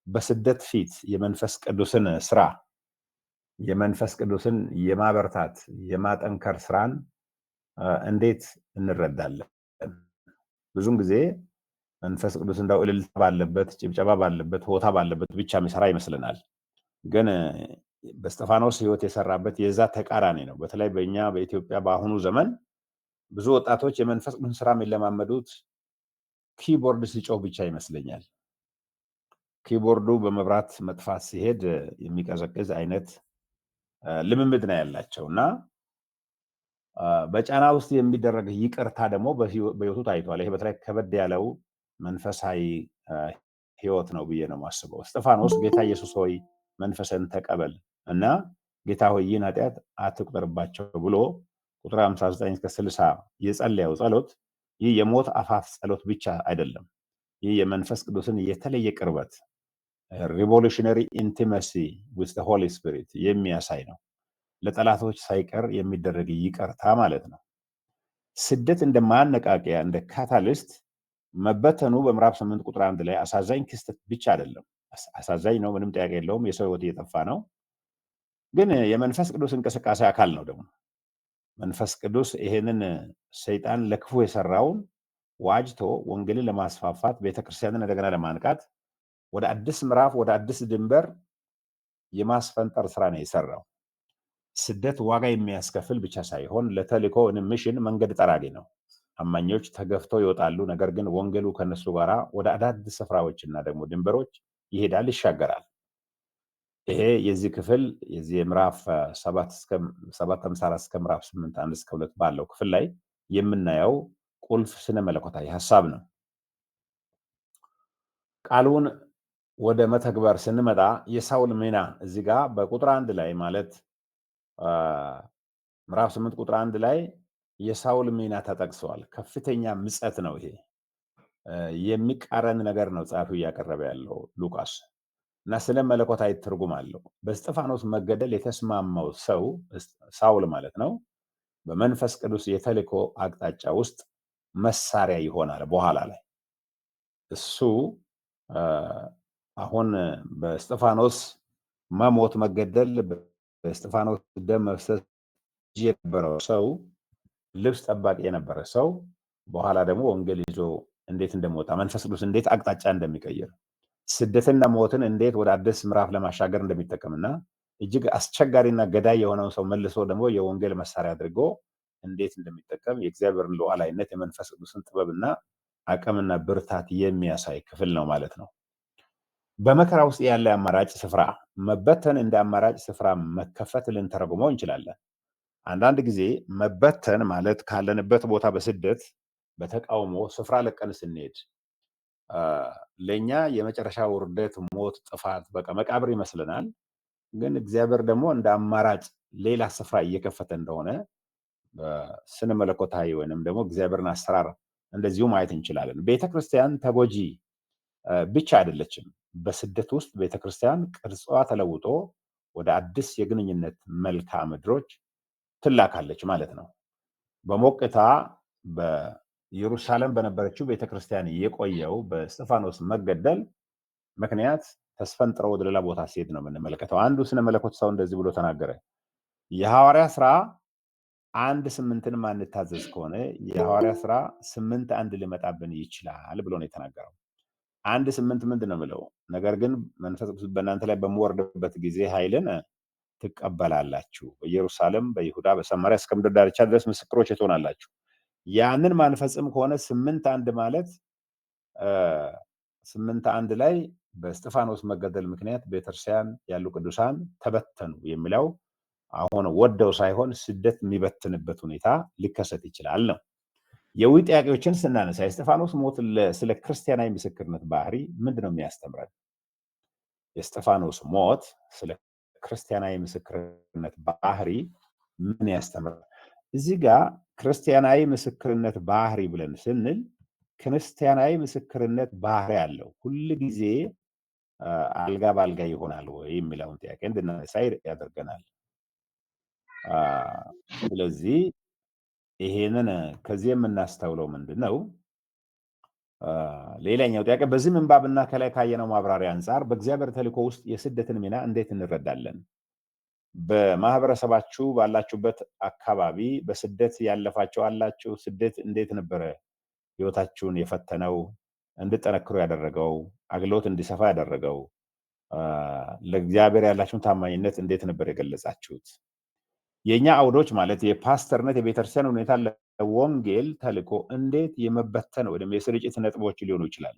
በስደት ፊት የመንፈስ ቅዱስን ስራ፣ የመንፈስ ቅዱስን የማበርታት የማጠንከር ስራን እንዴት እንረዳለን? ብዙን ጊዜ መንፈስ ቅዱስ እንዳው እልልታ ባለበት፣ ጭብጨባ ባለበት፣ ሆታ ባለበት ብቻ የሚሰራ ይመስለናል። ግን በእስጢፋኖስ ሕይወት የሰራበት የዛ ተቃራኒ ነው። በተለይ በእኛ በኢትዮጵያ በአሁኑ ዘመን ብዙ ወጣቶች የመንፈስ ቅዱስ ስራ የሚለማመዱት ኪቦርድ ሲጮህ ብቻ ይመስለኛል። ኪቦርዱ በመብራት መጥፋት ሲሄድ የሚቀዘቅዝ አይነት ልምምድ ነው ያላቸው እና በጫና ውስጥ የሚደረግ ይቅርታ ደግሞ በሕይወቱ ታይቷል። ይሄ በተለይ ከበድ ያለው መንፈሳዊ ሕይወት ነው ብዬ ነው የማስበው። እስጢፋኖስ ጌታ ኢየሱስ ሆይ መንፈስን ተቀበል እና ጌታ ሆይ ይህን ኃጢአት አትቁጠርባቸው ብሎ ቁጥር 59 እስከ 60 የጸለየው ጸሎት ይህ የሞት አፋፍ ጸሎት ብቻ አይደለም። ይህ የመንፈስ ቅዱስን የተለየ ቅርበት ሪቮሉሽነሪ ኢንቲመሲ ዊዝ ዘ ሆሊ ስፒሪት የሚያሳይ ነው። ለጠላቶች ሳይቀር የሚደረግ ይቅርታ ማለት ነው። ስደት እንደ ማነቃቂያ እንደ ካታሊስት መበተኑ በምዕራፍ 8 ቁጥር 1 ላይ አሳዛኝ ክስተት ብቻ አይደለም። አሳዛኝ ነው፣ ምንም ጥያቄ የለውም። የሰው ሕይወት እየጠፋ ነው። ግን የመንፈስ ቅዱስ እንቅስቃሴ አካል ነው ደግሞ። መንፈስ ቅዱስ ይሄንን ሰይጣን ለክፉ የሰራውን ዋጅቶ ወንጌልን ለማስፋፋት ቤተክርስቲያንን እንደገና ለማንቃት ወደ አዲስ ምዕራፍ ወደ አዲስ ድንበር የማስፈንጠር ስራ ነው የሰራው። ስደት ዋጋ የሚያስከፍል ብቻ ሳይሆን ለተልእኮ ሚሽን መንገድ ጠራጊ ነው። አማኞች ተገፍተው ይወጣሉ። ነገር ግን ወንጌሉ ከነሱ ጋራ ወደ አዳዲስ ስፍራዎችና ደግሞ ድንበሮች ይሄዳል፣ ይሻገራል። ይሄ የዚህ ክፍል የዚህ ምዕራፍ 7:54 እስከ ምዕራፍ 8:1-2 ባለው ክፍል ላይ የምናየው ቁልፍ ስነ መለኮታዊ ሐሳብ ነው። ቃሉን ወደ መተግበር ስንመጣ የሳውል ሚና እዚህ ጋር በቁጥር 1 ላይ ማለት ምዕራፍ 8 ቁጥር 1 ላይ የሳውል ሚና ተጠቅሷል። ከፍተኛ ምጸት ነው ይሄ። የሚቃረን ነገር ነው ጻፊው እያቀረበ ያለው ሉቃስ እና ስለ መለኮታዊ ትርጉም አለው። በእስጢፋኖስ መገደል የተስማማው ሰው ሳውል ማለት ነው በመንፈስ ቅዱስ የተልእኮ አቅጣጫ ውስጥ መሳሪያ ይሆናል። በኋላ ላይ እሱ አሁን በእስጢፋኖስ መሞት መገደል በእስጢፋኖስ ደም መፍሰስ የነበረው ሰው ልብስ ጠባቂ የነበረ ሰው በኋላ ደግሞ ወንጌል ይዞ እንዴት እንደሚወጣ መንፈስ ቅዱስ እንዴት አቅጣጫ እንደሚቀይር ስደትና ሞትን እንዴት ወደ አዲስ ምዕራፍ ለማሻገር እንደሚጠቀምና እጅግ አስቸጋሪና ገዳይ የሆነውን ሰው መልሶ ደግሞ የወንጌል መሳሪያ አድርጎ እንዴት እንደሚጠቀም የእግዚአብሔርን ሉዓላዊነት የመንፈስ ቅዱስን ጥበብና አቅምና ብርታት የሚያሳይ ክፍል ነው ማለት ነው። በመከራ ውስጥ ያለ አማራጭ ስፍራ መበተን እንደ አማራጭ ስፍራ መከፈት ልንተረጉመው እንችላለን። አንዳንድ ጊዜ መበተን ማለት ካለንበት ቦታ በስደት በተቃውሞ ስፍራ ለቀን ስንሄድ ለኛ የመጨረሻ ውርደት፣ ሞት፣ ጥፋት በቃ መቃብር ይመስለናል። ግን እግዚአብሔር ደግሞ እንደ አማራጭ ሌላ ስፍራ እየከፈተ እንደሆነ በስነ መለኮታዊ ወይንም ደግሞ እግዚአብሔርን አሰራር እንደዚሁ ማየት እንችላለን። ቤተክርስቲያን ተጎጂ ብቻ አይደለችም። በስደት ውስጥ ቤተክርስቲያን ቅርጿ ተለውጦ ወደ አዲስ የግንኙነት መልክዓ ምድሮች ትላካለች ማለት ነው። በሞቅታ በኢየሩሳሌም በነበረችው ቤተክርስቲያን የቆየው በእስጢፋኖስ መገደል ምክንያት ተስፈንጥረው ወደ ሌላ ቦታ ሲሄድ ነው የምንመለከተው። አንዱ ስነ መለኮት ሰው እንደዚህ ብሎ ተናገረ። የሐዋርያ ስራ 1:8 ማንታዘዝ ከሆነ የሐዋርያ ስራ 8:1 ሊመጣብን ይችላል ብሎ ነው የተናገረው። 1:8 ምንድን ነው የሚለው? ነገር ግን መንፈስ ቅዱስ በእናንተ ላይ በሚወርድበት ጊዜ ኃይልን ትቀበላላችሁ፣ በኢየሩሳሌም፣ በይሁዳ፣ በሰማርያ እስከ ምድር ዳርቻ ድረስ ምስክሮች ትሆናላችሁ። ያንን ማንፈጽም ከሆነ 8:1 ማለት 8:1 ላይ በእስጢፋኖስ መገደል ምክንያት ቤተክርስቲያን ያሉ ቅዱሳን ተበተኑ የሚለው አሁን ወደው ሳይሆን ስደት የሚበትንበት ሁኔታ ሊከሰት ይችላል ነው። የውይ ጥያቄዎችን ስናነሳ የእስጢፋኖስ ሞት ስለ ክርስቲያናዊ ምስክርነት ባህሪ ምንድን ነው የሚያስተምረን? የእስጢፋኖስ ሞት ስለ ክርስቲያናዊ ምስክርነት ባህሪ ምን ያስተምራል? እዚህ ጋር ክርስቲያናዊ ምስክርነት ባህሪ ብለን ስንል ክርስቲያናዊ ምስክርነት ባህሪ አለው ሁል ጊዜ አልጋ በአልጋ ይሆናል ወይ የሚለውን ጥያቄ እንድናነሳ ያደርገናል። ስለዚህ ይሄንን ከዚህ የምናስተውለው ምንድን ነው? ሌላኛው ጥያቄ በዚህ ምንባብና ከላይ ካየነው ማብራሪያ አንጻር በእግዚአብሔር ተልእኮ ውስጥ የስደትን ሚና እንዴት እንረዳለን? በማህበረሰባችሁ ባላችሁበት አካባቢ በስደት ያለፋችሁ አላችሁ? ስደት እንዴት ነበረ ህይወታችሁን የፈተነው? እንድጠነክሩ ያደረገው? አግሎት እንዲሰፋ ያደረገው? ለእግዚአብሔር ያላችሁን ታማኝነት እንዴት ነበር የገለጻችሁት? የኛ አውዶች ማለት የፓስተርነት የቤተክርስቲያን ሁኔታ ለወንጌል ተልእኮ እንዴት የመበተን ወይም የስርጭት ነጥቦች ሊሆኑ ይችላሉ?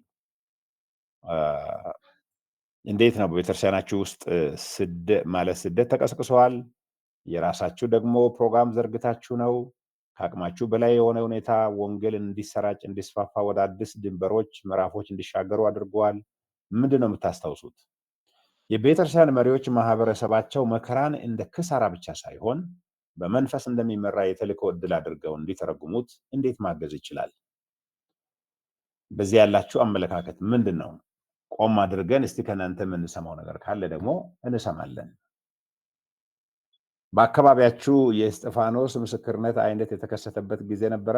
እንዴት ነው በቤተክርስቲያናችሁ ውስጥ ስደት ተቀስቅሷል? የራሳችሁ ደግሞ ፕሮግራም ዘርግታችሁ ነው? ከአቅማችሁ በላይ የሆነ ሁኔታ ወንጌል እንዲሰራጭ እንዲስፋፋ ወደ አዲስ ድንበሮች ምዕራፎች እንዲሻገሩ አድርገዋል? ምንድን ነው የምታስታውሱት? የቤተክርስቲያን መሪዎች ማህበረሰባቸው መከራን እንደ ክሳራ ብቻ ሳይሆን በመንፈስ እንደሚመራ የተልእኮ ዕድል አድርገው እንዲተረጉሙት እንዴት ማገዝ ይችላል? በዚህ ያላችሁ አመለካከት ምንድን ነው? ቆም አድርገን እስቲ ከእናንተ የምንሰማው ነገር ካለ ደግሞ እንሰማለን። በአካባቢያችሁ የእስጢፋኖስ ምስክርነት አይነት የተከሰተበት ጊዜ ነበረ?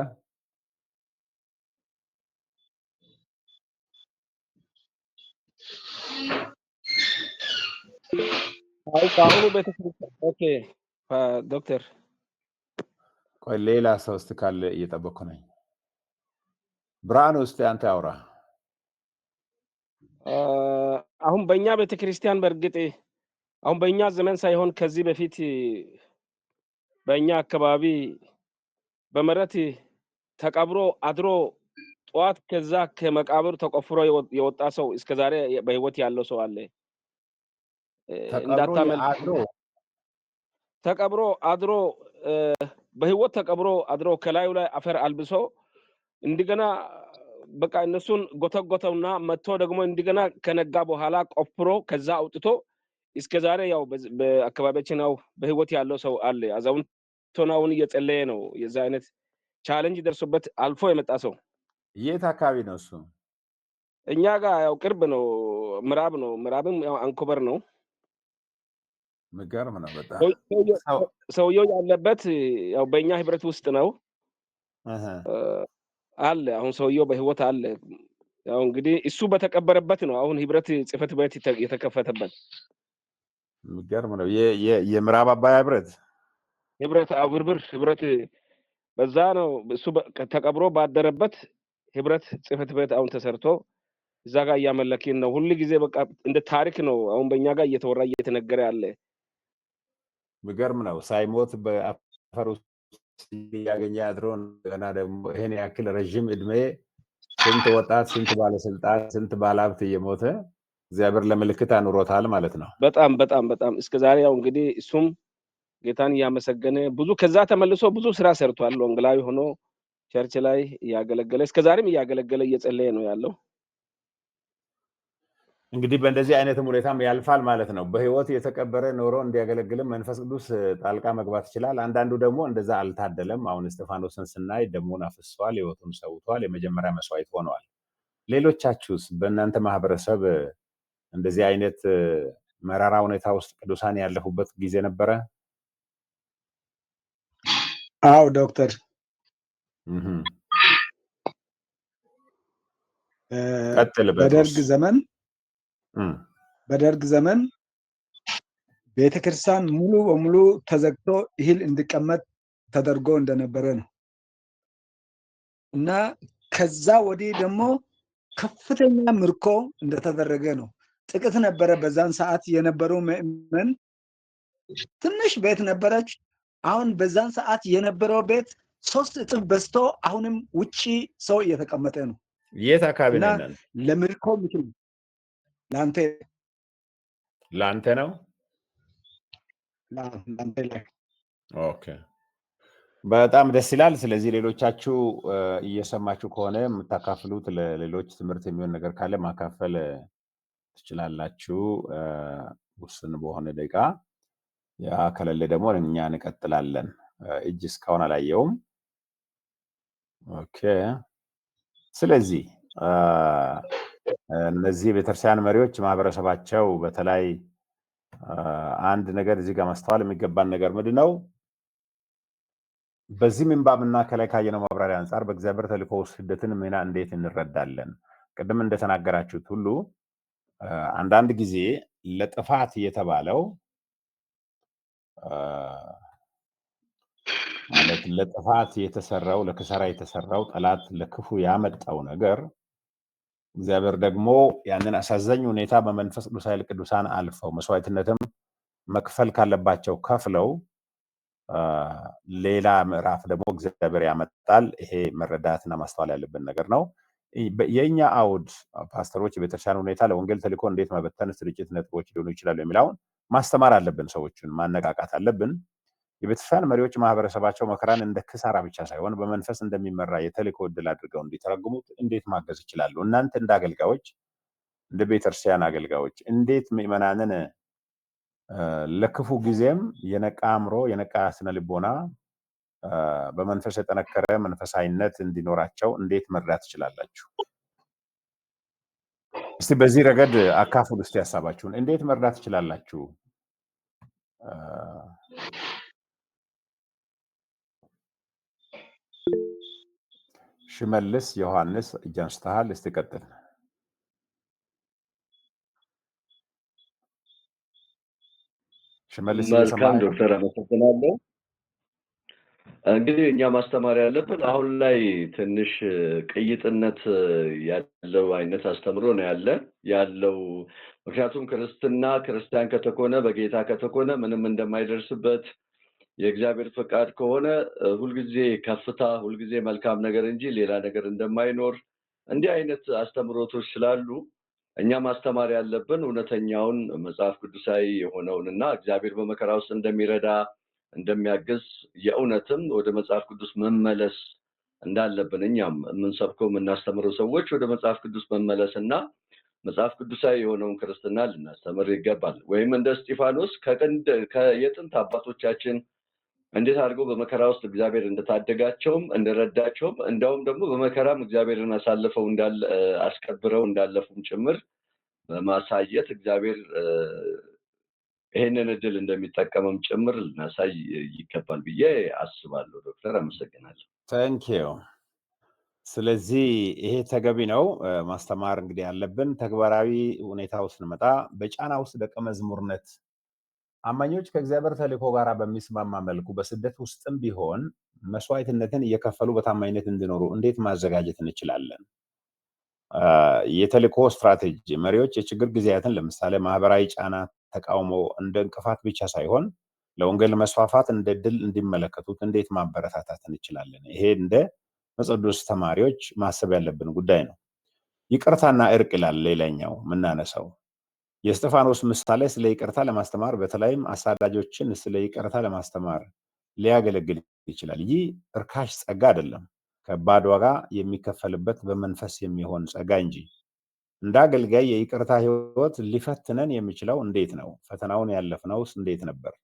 አሁኑ ቤተክርስቲያን ኦኬ ዶክተር ቆይ ሌላ ሰው እስቲ ካለ እየጠበቅኩ ነኝ። ብርሃኑ እስቲ አንተ ያውራ። አሁን በእኛ ቤተክርስቲያን በእርግጥ አሁን በእኛ ዘመን ሳይሆን ከዚህ በፊት በእኛ አካባቢ በመረት ተቀብሮ አድሮ ጠዋት ከዛ ከመቃብር ተቆፍሮ የወጣ ሰው እስከዛሬ በህይወት ያለው ሰው አለ። ተቀብሮ አድሮ በህይወት ተቀብሮ አድሮ ከላዩ ላይ አፈር አልብሶ እንደገና በቃ እነሱን ጎተጎተውና መጥቶ ደግሞ እንደገና ከነጋ በኋላ ቆፍሮ ከዛ አውጥቶ እስከዛሬ ያው በአካባቢያችን ነው በህይወት ያለው ሰው አለ። አዛውንቶናውን እየጸለየ ነው። የዛ አይነት ቻሌንጅ ደርሶበት አልፎ የመጣ ሰው። የት አካባቢ ነው እሱ? እኛ ጋር ያው ቅርብ ነው፣ ምዕራብ ነው። ምዕራብም ያው አንኮበር ነው። ምገርም ነው በጣም። ሰውየው ያለበት ያው በእኛ ህብረት ውስጥ ነው አለ። አሁን ሰውየው በህይወት አለ። ያው እንግዲህ እሱ በተቀበረበት ነው አሁን ህብረት ጽሕፈት ቤት የተከፈተበት። ምገርም ነው። የምዕራብ አባይ ህብረት ህብረት በዛ ነው። እሱ ተቀብሮ ባደረበት ህብረት ጽሕፈት ቤት አሁን ተሰርቶ እዛ ጋር እያመለክን ነው። ሁሉ ጊዜ በቃ እንደ ታሪክ ነው አሁን በእኛ ጋር እየተወራ እየተነገረ ያለ። ምገርም ነው። ሳይሞት በአፈር ውስጥ ያገኘ አድሮ ገና ደግሞ ይሄን ያክል ረዥም እድሜ ስንት ወጣት፣ ስንት ባለስልጣን፣ ስንት ባለሀብት እየሞተ እግዚአብሔር ለምልክት አኑሮታል ማለት ነው። በጣም በጣም በጣም እስከዛሬ ያው እንግዲህ እሱም ጌታን እያመሰገነ ብዙ ከዛ ተመልሶ ብዙ ስራ ሰርቷል። ወንጌላዊ ሆኖ ቸርች ላይ እያገለገለ እስከዛሬም እያገለገለ እየጸለየ ነው ያለው። እንግዲህ በእንደዚህ አይነትም ሁኔታም ያልፋል ማለት ነው። በህይወት የተቀበረ ኖሮ እንዲያገለግልም መንፈስ ቅዱስ ጣልቃ መግባት ይችላል። አንዳንዱ ደግሞ እንደዛ አልታደለም። አሁን እስጢፋኖስን ስናይ ደሙን አፍስሷል፣ ህይወቱን ሰውቷል፣ የመጀመሪያ መስዋዕት ሆነዋል። ሌሎቻችሁስ በእናንተ ማህበረሰብ እንደዚህ አይነት መራራ ሁኔታ ውስጥ ቅዱሳን ያለፉበት ጊዜ ነበረ? አዎ ዶክተር፣ በደርግ ዘመን ቤተክርስቲያን ሙሉ በሙሉ ተዘግቶ እህል እንዲቀመጥ ተደርጎ እንደነበረ ነው እና ከዛ ወዲህ ደግሞ ከፍተኛ ምርኮ እንደተደረገ ነው። ጥቂት ነበረ በዛን ሰዓት የነበረው ምዕመን፣ ትንሽ ቤት ነበረች። አሁን በዛን ሰዓት የነበረው ቤት 3 እጥፍ በዝቶ አሁንም ውጪ ሰው እየተቀመጠ ነው። የት አካባቢ እና ነን? ለምርኮ ምክር ለአንተ ነው። ኦኬ፣ በጣም ደስ ይላል። ስለዚህ ሌሎቻችሁ እየሰማችሁ ከሆነ የምታካፍሉት ለሌሎች ትምህርት የሚሆን ነገር ካለ ማካፈል ትችላላችሁ ውስን በሆነ ደቂቃ። ያ ከሌለ ደግሞ እኛ እንቀጥላለን። እጅ እስካሁን አላየውም። ኦኬ፣ ስለዚህ እነዚህ ቤተክርስቲያን መሪዎች ማህበረሰባቸው በተለይ አንድ ነገር እዚህ ጋር ማስተዋል የሚገባን ነገር ምንድን ነው? በዚህ ምንባብና ከላይ ካየነው ማብራሪያ አንጻር በእግዚአብሔር ተልእኮ ውስጥ ስደትን ሚና እንዴት እንረዳለን? ቅድም እንደተናገራችሁት ሁሉ አንዳንድ ጊዜ ለጥፋት የተባለው ማለት ለጥፋት የተሰራው ለክሰራ የተሰራው ጠላት ለክፉ ያመጣው ነገር እግዚአብሔር ደግሞ ያንን አሳዛኝ ሁኔታ በመንፈስ ቅዱስ ኃይል ቅዱሳን አልፈው መስዋዕትነትም መክፈል ካለባቸው ከፍለው ሌላ ምዕራፍ ደግሞ እግዚአብሔር ያመጣል። ይሄ መረዳትና ማስተዋል ያለብን ነገር ነው። የኛ አውድ ፓስተሮች የቤተክርስቲያን ሁኔታ ለወንጌል ተልእኮ እንዴት መበተን ስርጭት ነጥቦች ሊሆኑ ይችላሉ የሚለውን ማስተማር አለብን። ሰዎችን ማነቃቃት አለብን። የቤተክርስቲያን መሪዎች ማህበረሰባቸው መከራን እንደ ክሳራ ብቻ ሳይሆን በመንፈስ እንደሚመራ የተልእኮ ዕድል አድርገው እንዲተረጉሙት እንዴት ማገዝ ይችላሉ? እናንተ እንደ አገልጋዮች፣ እንደ ቤተክርስቲያን አገልጋዮች እንዴት ምዕመናንን ለክፉ ጊዜም የነቃ አእምሮ የነቃ ስነ ልቦና በመንፈስ የጠነከረ መንፈሳዊነት እንዲኖራቸው እንዴት መርዳት ትችላላችሁ? እስቲ በዚህ ረገድ አካፍሉ። እስቲ ሀሳባችሁን እንዴት መርዳት ትችላላችሁ? ሽመልስ ዮሐንስ እጅ አንስተሃል። እስቲ ቀጥል። ሽመልስ መልካም ዶክተር፣ አመሰግናለሁ። እንግዲህ እኛ ማስተማር ያለብን አሁን ላይ ትንሽ ቅይጥነት ያለው አይነት አስተምሮ ነው ያለው። ምክንያቱም ክርስቲያን ከተኮነ በጌታ ከተኮነ ምንም እንደማይደርስበት የእግዚአብሔር ፈቃድ ከሆነ ሁልጊዜ ከፍታ ሁልጊዜ መልካም ነገር እንጂ ሌላ ነገር እንደማይኖር እንዲህ አይነት አስተምሮቶች ስላሉ እኛ ማስተማር ያለብን እውነተኛውን መጽሐፍ ቅዱሳዊ የሆነውንና እግዚአብሔር በመከራ ውስጥ እንደሚረዳ እንደሚያግዝ የእውነትም ወደ መጽሐፍ ቅዱስ መመለስ እንዳለብን እኛም የምንሰብከው የምናስተምረው ሰዎች ወደ መጽሐፍ ቅዱስ መመለስና መጽሐፍ ቅዱሳዊ የሆነውን ክርስትና ልናስተምር ይገባል። ወይም እንደ እስጢፋኖስ የጥንት አባቶቻችን እንዴት አድርገው በመከራ ውስጥ እግዚአብሔር እንደታደጋቸውም እንደረዳቸውም እንደውም ደግሞ በመከራም እግዚአብሔርን አሳልፈው አስከብረው እንዳለፉም ጭምር በማሳየት እግዚአብሔር ይሄንን እድል እንደሚጠቀምም ጭምር ልናሳይ ይገባል ብዬ አስባለሁ። ዶክተር አመሰግናለሁ። ታንክ ዩ። ስለዚህ ይሄ ተገቢ ነው። ማስተማር እንግዲህ ያለብን ተግባራዊ ሁኔታው ስንመጣ በጫና ውስጥ ደቀ መዝሙርነት አማኞች ከእግዚአብሔር ተልእኮ ጋር በሚስማማ መልኩ በስደት ውስጥም ቢሆን መስዋዕትነትን እየከፈሉ በታማኝነት እንዲኖሩ እንዴት ማዘጋጀት እንችላለን? የተልእኮ ስትራቴጂ መሪዎች የችግር ጊዜያትን ለምሳሌ ማህበራዊ ጫና፣ ተቃውሞ እንደ እንቅፋት ብቻ ሳይሆን ለወንጌል መስፋፋት እንደ ድል እንዲመለከቱት እንዴት ማበረታታት እንችላለን? ይሄ እንደ መጽሐፍ ተማሪዎች ማሰብ ያለብን ጉዳይ ነው። ይቅርታና እርቅ ይላል ሌላኛው የምናነሳው። የእስጢፋኖስ ምሳሌ ስለ ይቅርታ ለማስተማር በተለይም አሳዳጆችን ስለ ይቅርታ ለማስተማር ሊያገለግል ይችላል። ይህ እርካሽ ጸጋ አይደለም፣ ከባድ ዋጋ የሚከፈልበት በመንፈስ የሚሆን ጸጋ እንጂ። እንደ አገልጋይ የይቅርታ ህይወት ሊፈትነን የሚችለው እንዴት ነው? ፈተናውን ያለፍነውስ እንዴት ነበር?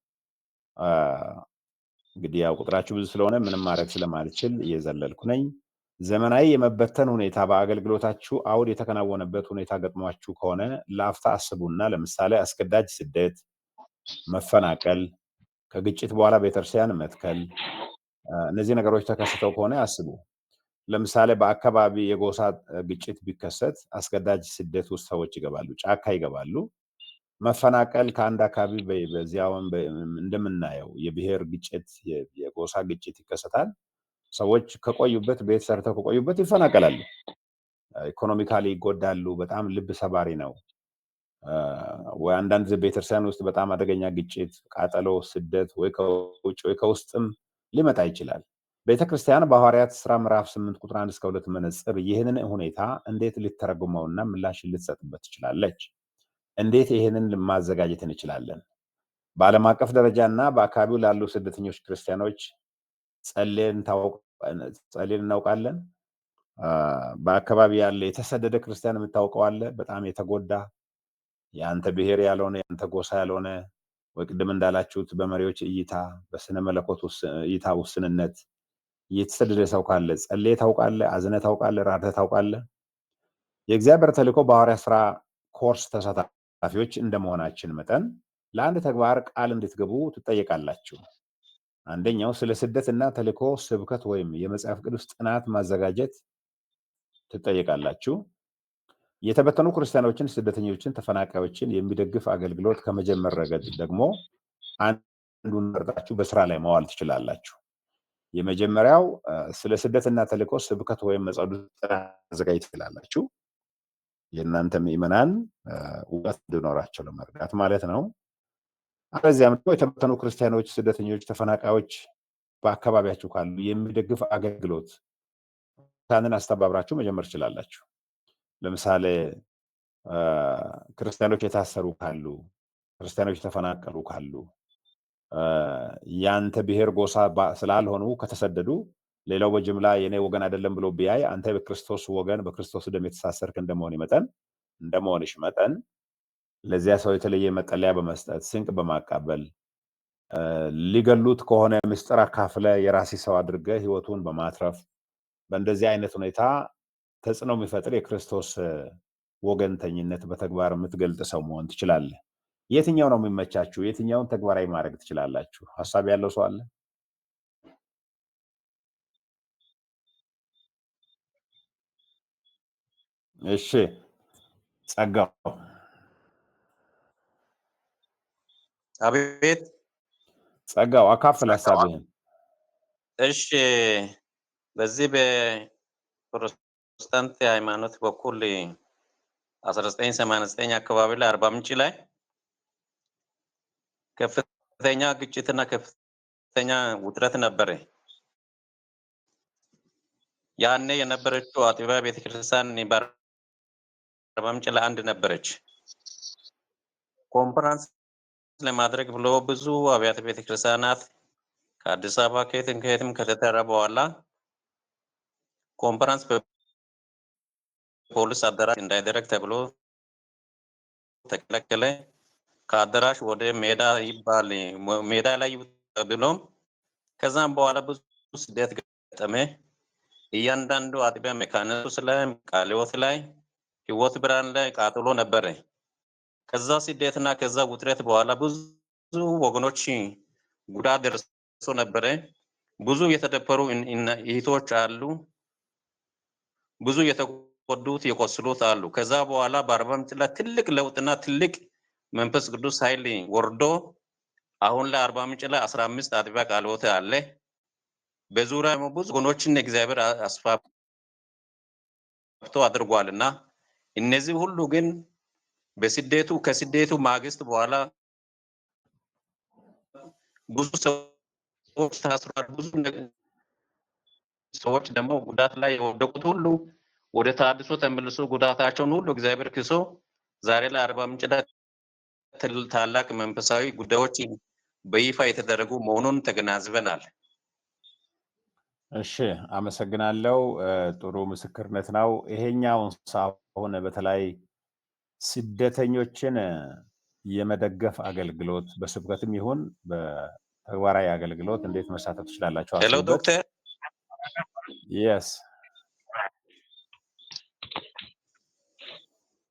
እንግዲህ ያው ቁጥራችሁ ብዙ ስለሆነ ምንም ማድረግ ስለማልችል እየዘለልኩ ነኝ። ዘመናዊ የመበተን ሁኔታ በአገልግሎታችሁ አውድ የተከናወነበት ሁኔታ ገጥሟችሁ ከሆነ ለአፍታ አስቡና ለምሳሌ አስገዳጅ ስደት፣ መፈናቀል፣ ከግጭት በኋላ ቤተክርስቲያን መትከል፣ እነዚህ ነገሮች ተከስተው ከሆነ አስቡ። ለምሳሌ በአካባቢ የጎሳ ግጭት ቢከሰት አስገዳጅ ስደት ውስጥ ሰዎች ይገባሉ፣ ጫካ ይገባሉ። መፈናቀል ከአንድ አካባቢ በዚያውን እንደምናየው የብሔር ግጭት የጎሳ ግጭት ይከሰታል። ሰዎች ከቆዩበት ቤት ሰርተው ከቆዩበት ይፈናቀላሉ፣ ኢኮኖሚካሊ ይጎዳሉ። በጣም ልብ ሰባሪ ነው። ወይ አንዳንድ ቤተክርስቲያን ውስጥ በጣም አደገኛ ግጭት፣ ቃጠሎ፣ ስደት ወይ ከውጭ ወይ ከውስጥም ሊመጣ ይችላል። ቤተክርስቲያን በሐዋርያት ሥራ ምዕራፍ 8 ቁጥር 1 እስከ 2 መነጽር ይህንን ሁኔታ እንዴት ልትተረጉመውና ምላሽ ልትሰጥበት ትችላለች? እንዴት ይህንን ማዘጋጀት እንችላለን? በዓለም አቀፍ ደረጃና በአካባቢው ላሉ ስደተኞች ክርስቲያኖች ጸልየን እናውቃለን? በአካባቢ ያለ የተሰደደ ክርስቲያን የምታውቀው አለ? በጣም የተጎዳ የአንተ ብሔር ያልሆነ የአንተ ጎሳ ያልሆነ ወይ ቅድም እንዳላችሁት በመሪዎች እይታ በስነ መለኮት እይታ ውስንነት የተሰደደ ሰው ካለ ጸልየ ታውቃለህ? አዝነህ ታውቃለህ? ራርተህ ታውቃለህ? የእግዚአብሔር ተልእኮ በሐዋርያት ሥራ ኮርስ ተሳታፊዎች እንደመሆናችን መጠን ለአንድ ተግባር ቃል እንድትገቡ ትጠየቃላችሁ። አንደኛው ስለ ስደትና ተልእኮ ስብከት ወይም የመጽሐፍ ቅዱስ ጥናት ማዘጋጀት ትጠየቃላችሁ። የተበተኑ ክርስቲያኖችን፣ ስደተኞችን፣ ተፈናቃዮችን የሚደግፍ አገልግሎት ከመጀመር ረገድ ደግሞ አንዱን መርጣችሁ በስራ ላይ መዋል ትችላላችሁ። የመጀመሪያው ስለ ስደትና ተልእኮ ስብከት ወይም መጽሐፍ ቅዱስ ጥናት ማዘጋጀት ትችላላችሁ። የእናንተ ምዕመናን እውቀት እንዲኖራቸው ለመርዳት ማለት ነው። አለዚያም ደግሞ የተበተኑ ክርስቲያኖች፣ ስደተኞች፣ ተፈናቃዮች በአካባቢያችሁ ካሉ የሚደግፍ አገልግሎት ታንን አስተባብራችሁ መጀመር ትችላላችሁ። ለምሳሌ ክርስቲያኖች የታሰሩ ካሉ፣ ክርስቲያኖች የተፈናቀሉ ካሉ፣ ያንተ ብሔር ጎሳ ስላልሆኑ ከተሰደዱ ሌላው በጅምላ የኔ ወገን አይደለም ብሎ ቢያይ አንተ በክርስቶስ ወገን በክርስቶስ ደም የተሳሰርክ እንደመሆንሽ መጠን ለዚያ ሰው የተለየ መጠለያ በመስጠት ስንቅ በማቃበል ሊገሉት ከሆነ ምስጢር አካፍለ የራሲ ሰው አድርገ ህይወቱን በማትረፍ በእንደዚህ አይነት ሁኔታ ተጽዕኖ የሚፈጥር የክርስቶስ ወገንተኝነት በተግባር የምትገልጥ ሰው መሆን ትችላለህ። የትኛው ነው የሚመቻችሁ? የትኛውን ተግባራዊ ማድረግ ትችላላችሁ? ሐሳብ ያለው ሰው አለ? እሺ ጸጋው አቤት ጸጋው አካፍል ሐሳብህን። እሺ በዚህ በፕሮቴስታንት ሃይማኖት በኩል 1989 አካባቢ ላይ አርባ ምንጭ ላይ ከፍተኛ ግጭትና ከፍተኛ ከፍተኛ ውጥረት ነበረ። ያኔ የነበረችው አጥቢያ ቤተክርስቲያን በአርባ ምንጭ ላይ አንድ ነበረች። ኮንፈረንስ ለማድረግ ብሎ ብዙ አብያተ ቤተክርስቲያናት ከአዲስ አበባ ከየትም ከተጠራ በኋላ ኮንፈረንስ በፖሊስ አዳራሽ እንዳይደረግ ተብሎ ተከለከለ። ከአዳራሽ ወደ ሜዳ ይባል ሜዳ ላይ ተብሎ ከዛም በኋላ ብዙ ስደት ገጠመ። እያንዳንዱ አጥቢያ መካነ ኢየሱስ ላይ፣ ቃለ ሕይወት ላይ፣ ሕይወት ብርሃን ላይ ቃጥሎ ነበረ። ከዛ ስደትና ከዛ ውጥረት በኋላ ብዙ ወገኖች ጉዳት ደርሶ ነበረ። ብዙ የተደፈሩ እህቶች አሉ። ብዙ የተጎዱት የቆሰሉት አሉ። ከዛ በኋላ በአርባ ምንጭ ላይ ትልቅ ለውጥና ትልቅ መንፈስ ቅዱስ ኃይል ወርዶ አሁን ላይ አርባ ምንጭ ላይ 15 አጥቢያ ቃለ ሕይወት አለ። በዙሪያ ብዙ ወገኖችን እግዚአብሔር አስፋፍቶ አድርጓልና እነዚህ ሁሉ ግን ከስደቱ ማግስት በኋላ ብዙ ሰዎች ታስሯል። ብዙ ሰዎች ደግሞ ጉዳት ላይ የወደቁት ሁሉ ወደ ተሐድሶ ተመልሶ ጉዳታቸውን ሁሉ እግዚአብሔር ክሶ ዛሬ ላይ አርባ ምንጭ ላይ ታላቅ መንፈሳዊ ጉዳዮች በይፋ የተደረጉ መሆኑን ተገናዝበናል። እሺ፣ አመሰግናለሁ። ጥሩ ምስክርነት ነው። ይሄኛውን ሳይሆን በተለይ ስደተኞችን የመደገፍ አገልግሎት በስብከትም ይሁን በተግባራዊ አገልግሎት እንዴት መሳተፍ ትችላላችሁ? ሄሎ አስቡበት። ዶክተር። የስ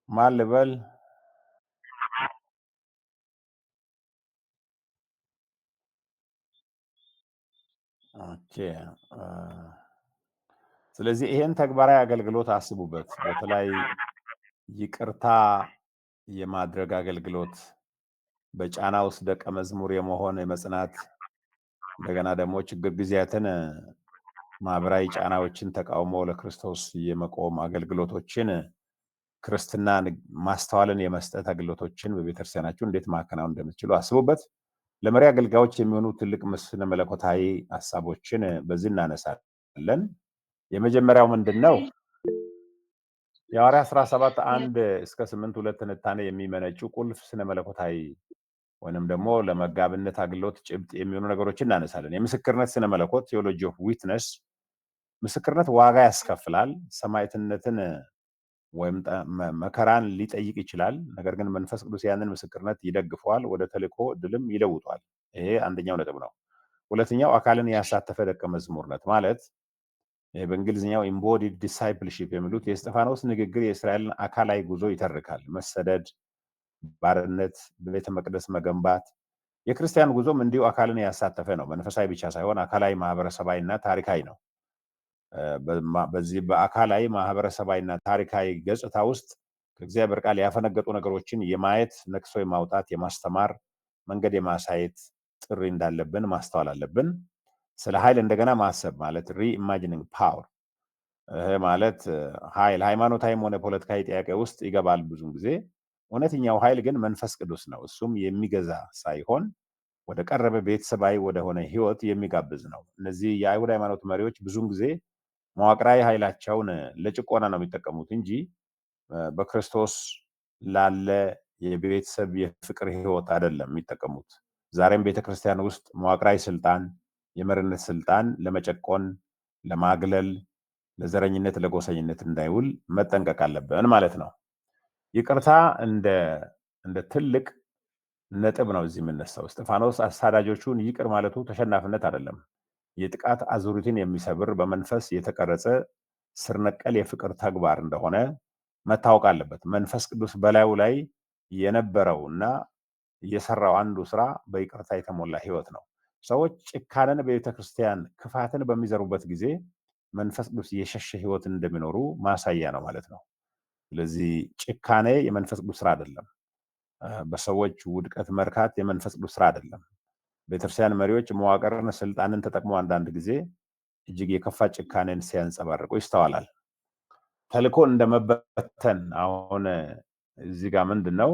ማን ልበል? ኦኬ። ስለዚህ ይሄን ተግባራዊ አገልግሎት አስቡበት። በተለይ ይቅርታ የማድረግ አገልግሎት፣ በጫና ውስጥ ደቀ መዝሙር የመሆን የመጽናት፣ እንደገና ደግሞ ችግር ጊዜያትን ማህበራዊ ጫናዎችን ተቃውሞ ለክርስቶስ የመቆም አገልግሎቶችን፣ ክርስትናን ማስተዋልን የመስጠት አገልግሎቶችን በቤተክርስቲያናችሁ እንዴት ማከናወን እንደምትችሉ አስቡበት። ለመሪ አገልጋዮች የሚሆኑ ትልቅ ስነ መለኮታዊ ሀሳቦችን በዚህ እናነሳለን። የመጀመሪያው ምንድን ነው? የሐዋርያት ሥራ 7:1-8 ትንታኔ የሚመነጩ ቁልፍ ስነ መለኮታዊ ወይንም ደግሞ ለመጋቢነት አገልግሎት ጭብጥ የሚሆኑ ነገሮችን እናነሳለን። የምስክርነት ስነ መለኮት ቴዎሎጂ ኦፍ ዊትነስ። ምስክርነት ዋጋ ያስከፍላል። ሰማዕትነትን ወይም መከራን ሊጠይቅ ይችላል። ነገር ግን መንፈስ ቅዱስ ያንን ምስክርነት ይደግፈዋል፣ ወደ ተልእኮ ድልም ይለውጧል። ይሄ አንደኛው ነጥብ ነው። ሁለተኛው አካልን ያሳተፈ ደቀ መዝሙርነት ማለት በእንግሊዝኛው ኢምቦዲድ ዲሳይፕልሺፕ የሚሉት የእስጢፋኖስ ንግግር የእስራኤልን አካላዊ ጉዞ ይተርካል። መሰደድ፣ ባርነት፣ በቤተ መቅደስ መገንባት። የክርስቲያን ጉዞም እንዲሁ አካልን ያሳተፈ ነው። መንፈሳዊ ብቻ ሳይሆን አካላዊ፣ ማህበረሰባዊ እና ታሪካዊ ነው። በዚህ በአካላዊ ማህበረሰባዊና ታሪካዊ ገጽታ ውስጥ ከእግዚአብሔር ቃል ያፈነገጡ ነገሮችን የማየት፣ ነቅሶ የማውጣት፣ የማስተማር፣ መንገድ የማሳየት ጥሪ እንዳለብን ማስተዋል አለብን። ስለ ኃይል እንደገና ማሰብ ማለት ሪኢማጂኒንግ ፓወር። ይሄ ማለት ኃይል ሃይማኖታዊም ሆነ ፖለቲካዊ ጥያቄ ውስጥ ይገባል ብዙን ጊዜ። እውነተኛው ኃይል ግን መንፈስ ቅዱስ ነው። እሱም የሚገዛ ሳይሆን ወደ ቀረበ ቤተሰባዊ ወደሆነ ህይወት የሚጋብዝ ነው። እነዚህ የአይሁድ ሃይማኖት መሪዎች ብዙን ጊዜ መዋቅራዊ ኃይላቸውን ለጭቆና ነው የሚጠቀሙት እንጂ በክርስቶስ ላለ የቤተሰብ የፍቅር ህይወት አይደለም የሚጠቀሙት። ዛሬም ቤተክርስቲያን ውስጥ መዋቅራዊ ስልጣን፣ የመሪነት ስልጣን ለመጨቆን፣ ለማግለል፣ ለዘረኝነት፣ ለጎሰኝነት እንዳይውል መጠንቀቅ አለብን ማለት ነው። ይቅርታ እንደ ትልቅ ነጥብ ነው እዚህ የምነሳው። እስጢፋኖስ አሳዳጆቹን ይቅር ማለቱ ተሸናፊነት አይደለም። የጥቃት አዙሪትን የሚሰብር በመንፈስ የተቀረጸ ስር ነቀል የፍቅር ተግባር እንደሆነ መታወቅ አለበት። መንፈስ ቅዱስ በላዩ ላይ የነበረው እና የሰራው አንዱ ስራ በይቅርታ የተሞላ ህይወት ነው። ሰዎች ጭካንን በቤተክርስቲያን ክፋትን በሚዘሩበት ጊዜ መንፈስ ቅዱስ የሸሸ ህይወትን እንደሚኖሩ ማሳያ ነው ማለት ነው። ስለዚህ ጭካኔ የመንፈስ ቅዱስ ስራ አይደለም። በሰዎች ውድቀት መርካት የመንፈስ ቅዱስ ስራ አይደለም። ቤተክርስቲያን መሪዎች መዋቅርን፣ ስልጣንን ተጠቅሞ አንዳንድ ጊዜ እጅግ የከፋ ጭካኔን ሲያንጸባርቁ ይስተዋላል። ተልእኮ እንደመበተን። አሁን እዚህ ጋር ምንድን ነው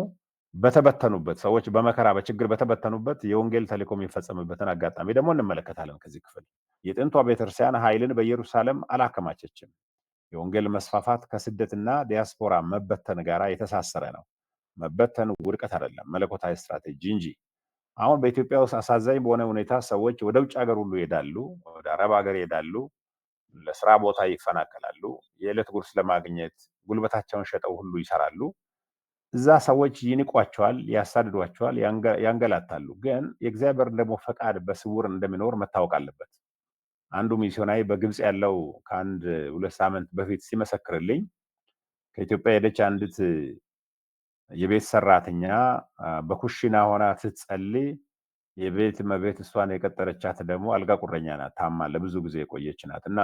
በተበተኑበት ሰዎች በመከራ በችግር በተበተኑበት የወንጌል ተልእኮ የሚፈጸምበትን አጋጣሚ ደግሞ እንመለከታለን። ከዚህ ክፍል የጥንቷ ቤተክርስቲያን ኃይልን በኢየሩሳሌም አላከማቸችም። የወንጌል መስፋፋት ከስደትና ዲያስፖራ መበተን ጋር የተሳሰረ ነው። መበተን ውድቀት አይደለም፣ መለኮታዊ ስትራቴጂ እንጂ። አሁን በኢትዮጵያ ውስጥ አሳዛኝ በሆነ ሁኔታ ሰዎች ወደ ውጭ ሀገር ሁሉ ይሄዳሉ፣ ወደ አረብ ሀገር ይሄዳሉ፣ ለስራ ቦታ ይፈናቀላሉ፣ የዕለት ጉርስ ለማግኘት ጉልበታቸውን ሸጠው ሁሉ ይሰራሉ። እዛ ሰዎች ይንቋቸዋል፣ ያሳድዷቸዋል፣ ያንገላታሉ። ግን የእግዚአብሔር ደግሞ ፈቃድ በስውር እንደሚኖር መታወቅ አለበት። አንዱ ሚስዮናዊ በግብፅ ያለው ከአንድ 2 ሳምንት በፊት ሲመሰክርልኝ ከኢትዮጵያ ሄደች አንዲት የቤት ሰራተኛ በኩሽና ሆና ስትጸልይ የቤት እመቤት እሷን የቀጠረቻት ደግሞ አልጋ ቁረኛ ናት፣ ታማ ለብዙ ጊዜ የቆየች ናት። እና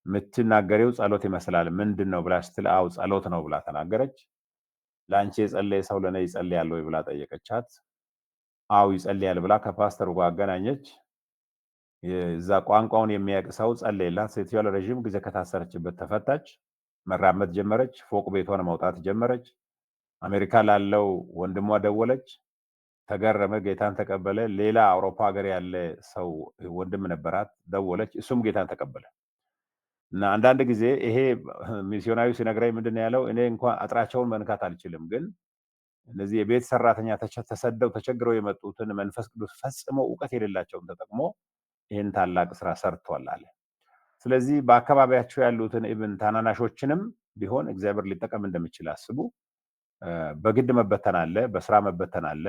የምትናገሬው ጸሎት ይመስላል ምንድን ነው ብላ ስትል አው ጸሎት ነው ብላ ተናገረች። ለአንቺ የጸለየ ሰው ለእኔ ይጸልያል ወይ ብላ ጠየቀቻት። አው ይጸልያል ብላ ከፓስተሩ ጋር አገናኘች። የዛ ቋንቋውን የሚያውቅ ሰው ጸለየላት። ሴትዮዋ ለረዥም ጊዜ ከታሰረችበት ተፈታች፣ መራመድ ጀመረች፣ ፎቅ ቤቷን መውጣት ጀመረች። አሜሪካ ላለው ወንድሟ ደወለች፣ ተገረመ፣ ጌታን ተቀበለ። ሌላ አውሮፓ ሀገር ያለ ሰው ወንድም ነበራት፣ ደወለች፣ እሱም ጌታን ተቀበለ። እና አንዳንድ ጊዜ ይሄ ሚስዮናዊ ሲነግረኝ ምንድን ነው ያለው፣ እኔ እንኳን አጥራቸውን መንካት አልችልም፣ ግን እነዚህ የቤት ሰራተኛ ተሰደው ተቸግረው የመጡትን መንፈስ ቅዱስ ፈጽሞ እውቀት የሌላቸውን ተጠቅሞ ይህን ታላቅ ስራ ሰርቷል አለ። ስለዚህ በአካባቢያቸው ያሉትን ኢብን ታናናሾችንም ቢሆን እግዚአብሔር ሊጠቀም እንደሚችል አስቡ። በግድ መበተን አለ፣ በስራ መበተን አለ፣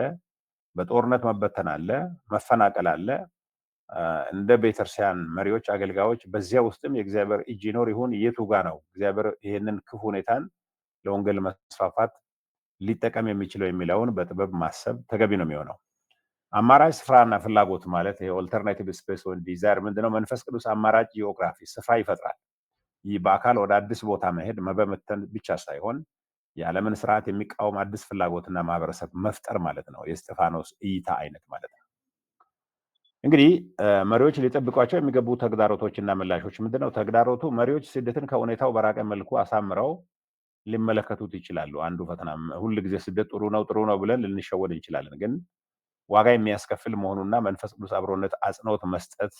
በጦርነት መበተን አለ፣ መፈናቀል አለ። እንደ ቤተክርስቲያን መሪዎች፣ አገልጋዮች በዚያ ውስጥም የእግዚአብሔር እጅ ይኖር ይሁን የቱ ጋ ነው እግዚአብሔር ይህንን ክፉ ሁኔታን ለወንጌል መስፋፋት ሊጠቀም የሚችለው የሚለውን በጥበብ ማሰብ ተገቢ ነው የሚሆነው። አማራጭ ስፍራና ፍላጎት ማለት ይሄ ኦልተርናቲቭ ስፔስ ወይም ዲዛይር ምንድነው? መንፈስ ቅዱስ አማራጭ ጂኦግራፊ ስፍራ ይፈጥራል። ይህ በአካል ወደ አዲስ ቦታ መሄድ መበመተን ብቻ ሳይሆን የዓለምን ስርዓት የሚቃወም አዲስ ፍላጎትና ማህበረሰብ መፍጠር ማለት ነው። የእስጢፋኖስ እይታ አይነት ማለት ነው። እንግዲህ መሪዎች ሊጠብቋቸው የሚገቡ ተግዳሮቶችና ምላሾች ምንድነው? ተግዳሮቱ መሪዎች ስደትን ከሁኔታው በራቀ መልኩ አሳምረው ሊመለከቱት ይችላሉ። አንዱ ፈተና ሁል ጊዜ ስደት ጥሩ ነው ብለን ልንሸወድ እንችላለን። ግን ዋጋ የሚያስከፍል መሆኑና መንፈስ ቅዱስ አብሮነት አጽንኦት መስጠት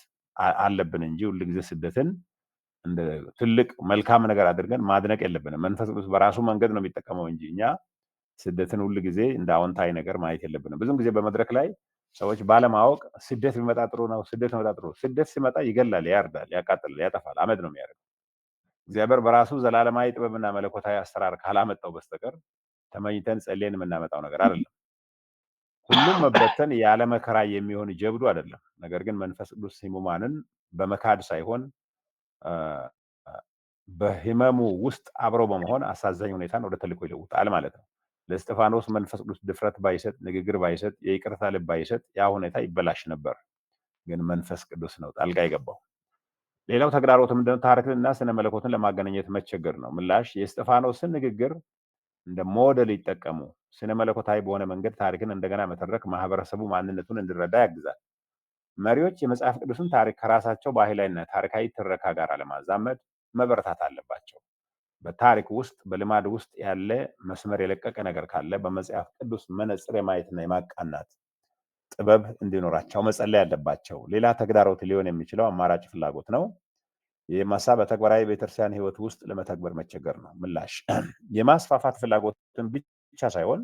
አለብን እንጂ ሁል ጊዜ ስደትን እንደ ትልቅ መልካም ነገር አድርገን ማድነቅ የለብንም። መንፈስ ቅዱስ በራሱ መንገድ ነው የሚጠቀመው እንጂ እኛ ስደትን ሁል ጊዜ እንደ አዎንታዊ ነገር ማየት የለብንም። ብዙም ጊዜ በመድረክ ላይ ሰዎች ባለማወቅ ስደት ቢመጣ ጥሩ ነው፣ ስደት ቢመጣ ጥሩ። ስደት ሲመጣ ይገላል፣ ያርዳል፣ ያቃጥላል፣ ያጠፋል፣ አመድ ነው የሚያደርገው። እግዚአብሔር በራሱ ዘላለማዊ ጥበብና መለኮታዊ አሰራር ካላመጣው በስተቀር ተመኝተን ጸልየን የምናመጣው ነገር አይደለም። ሁሉም መበተን ያለ መከራ የሚሆን ጀብዱ አይደለም። ነገር ግን መንፈስ ቅዱስ ሕሙማንን በመካድ ሳይሆን በህመሙ ውስጥ አብረው በመሆን አሳዛኝ ሁኔታን ወደ ተልእኮ ይለውጣል ማለት ነው። ለእስጢፋኖስ መንፈስ ቅዱስ ድፍረት ባይሰጥ፣ ንግግር ባይሰጥ፣ የይቅርታ ልብ ባይሰጥ ያ ሁኔታ ይበላሽ ነበር። ግን መንፈስ ቅዱስ ነው ጣልቃ የገባው። ሌላው ተግዳሮት ምንድነው? ታሪክንና ስነ መለኮትን ለማገናኘት መቸገር ነው። ምላሽ የእስጢፋኖስን ንግግር እንደ ሞዴል ይጠቀሙ። ስነ መለኮታዊ በሆነ መንገድ ታሪክን እንደገና መተረክ ማህበረሰቡ ማንነቱን እንዲረዳ ያግዛል። መሪዎች የመጽሐፍ ቅዱስን ታሪክ ከራሳቸው ባህላዊና ታሪካዊ ትረካ ጋር ለማዛመድ መበረታት አለባቸው። በታሪክ ውስጥ በልማድ ውስጥ ያለ መስመር የለቀቀ ነገር ካለ በመጽሐፍ ቅዱስ መነጽር የማየትና የማቃናት ጥበብ እንዲኖራቸው መጸለይ አለባቸው። ሌላ ተግዳሮት ሊሆን የሚችለው አማራጭ ፍላጎት ነው። ይህም ሀሳብ በተግባራዊ ቤተክርስቲያን ህይወት ውስጥ ለመተግበር መቸገር ነው። ምላሽ የማስፋፋት ፍላጎትን ብቻ ሳይሆን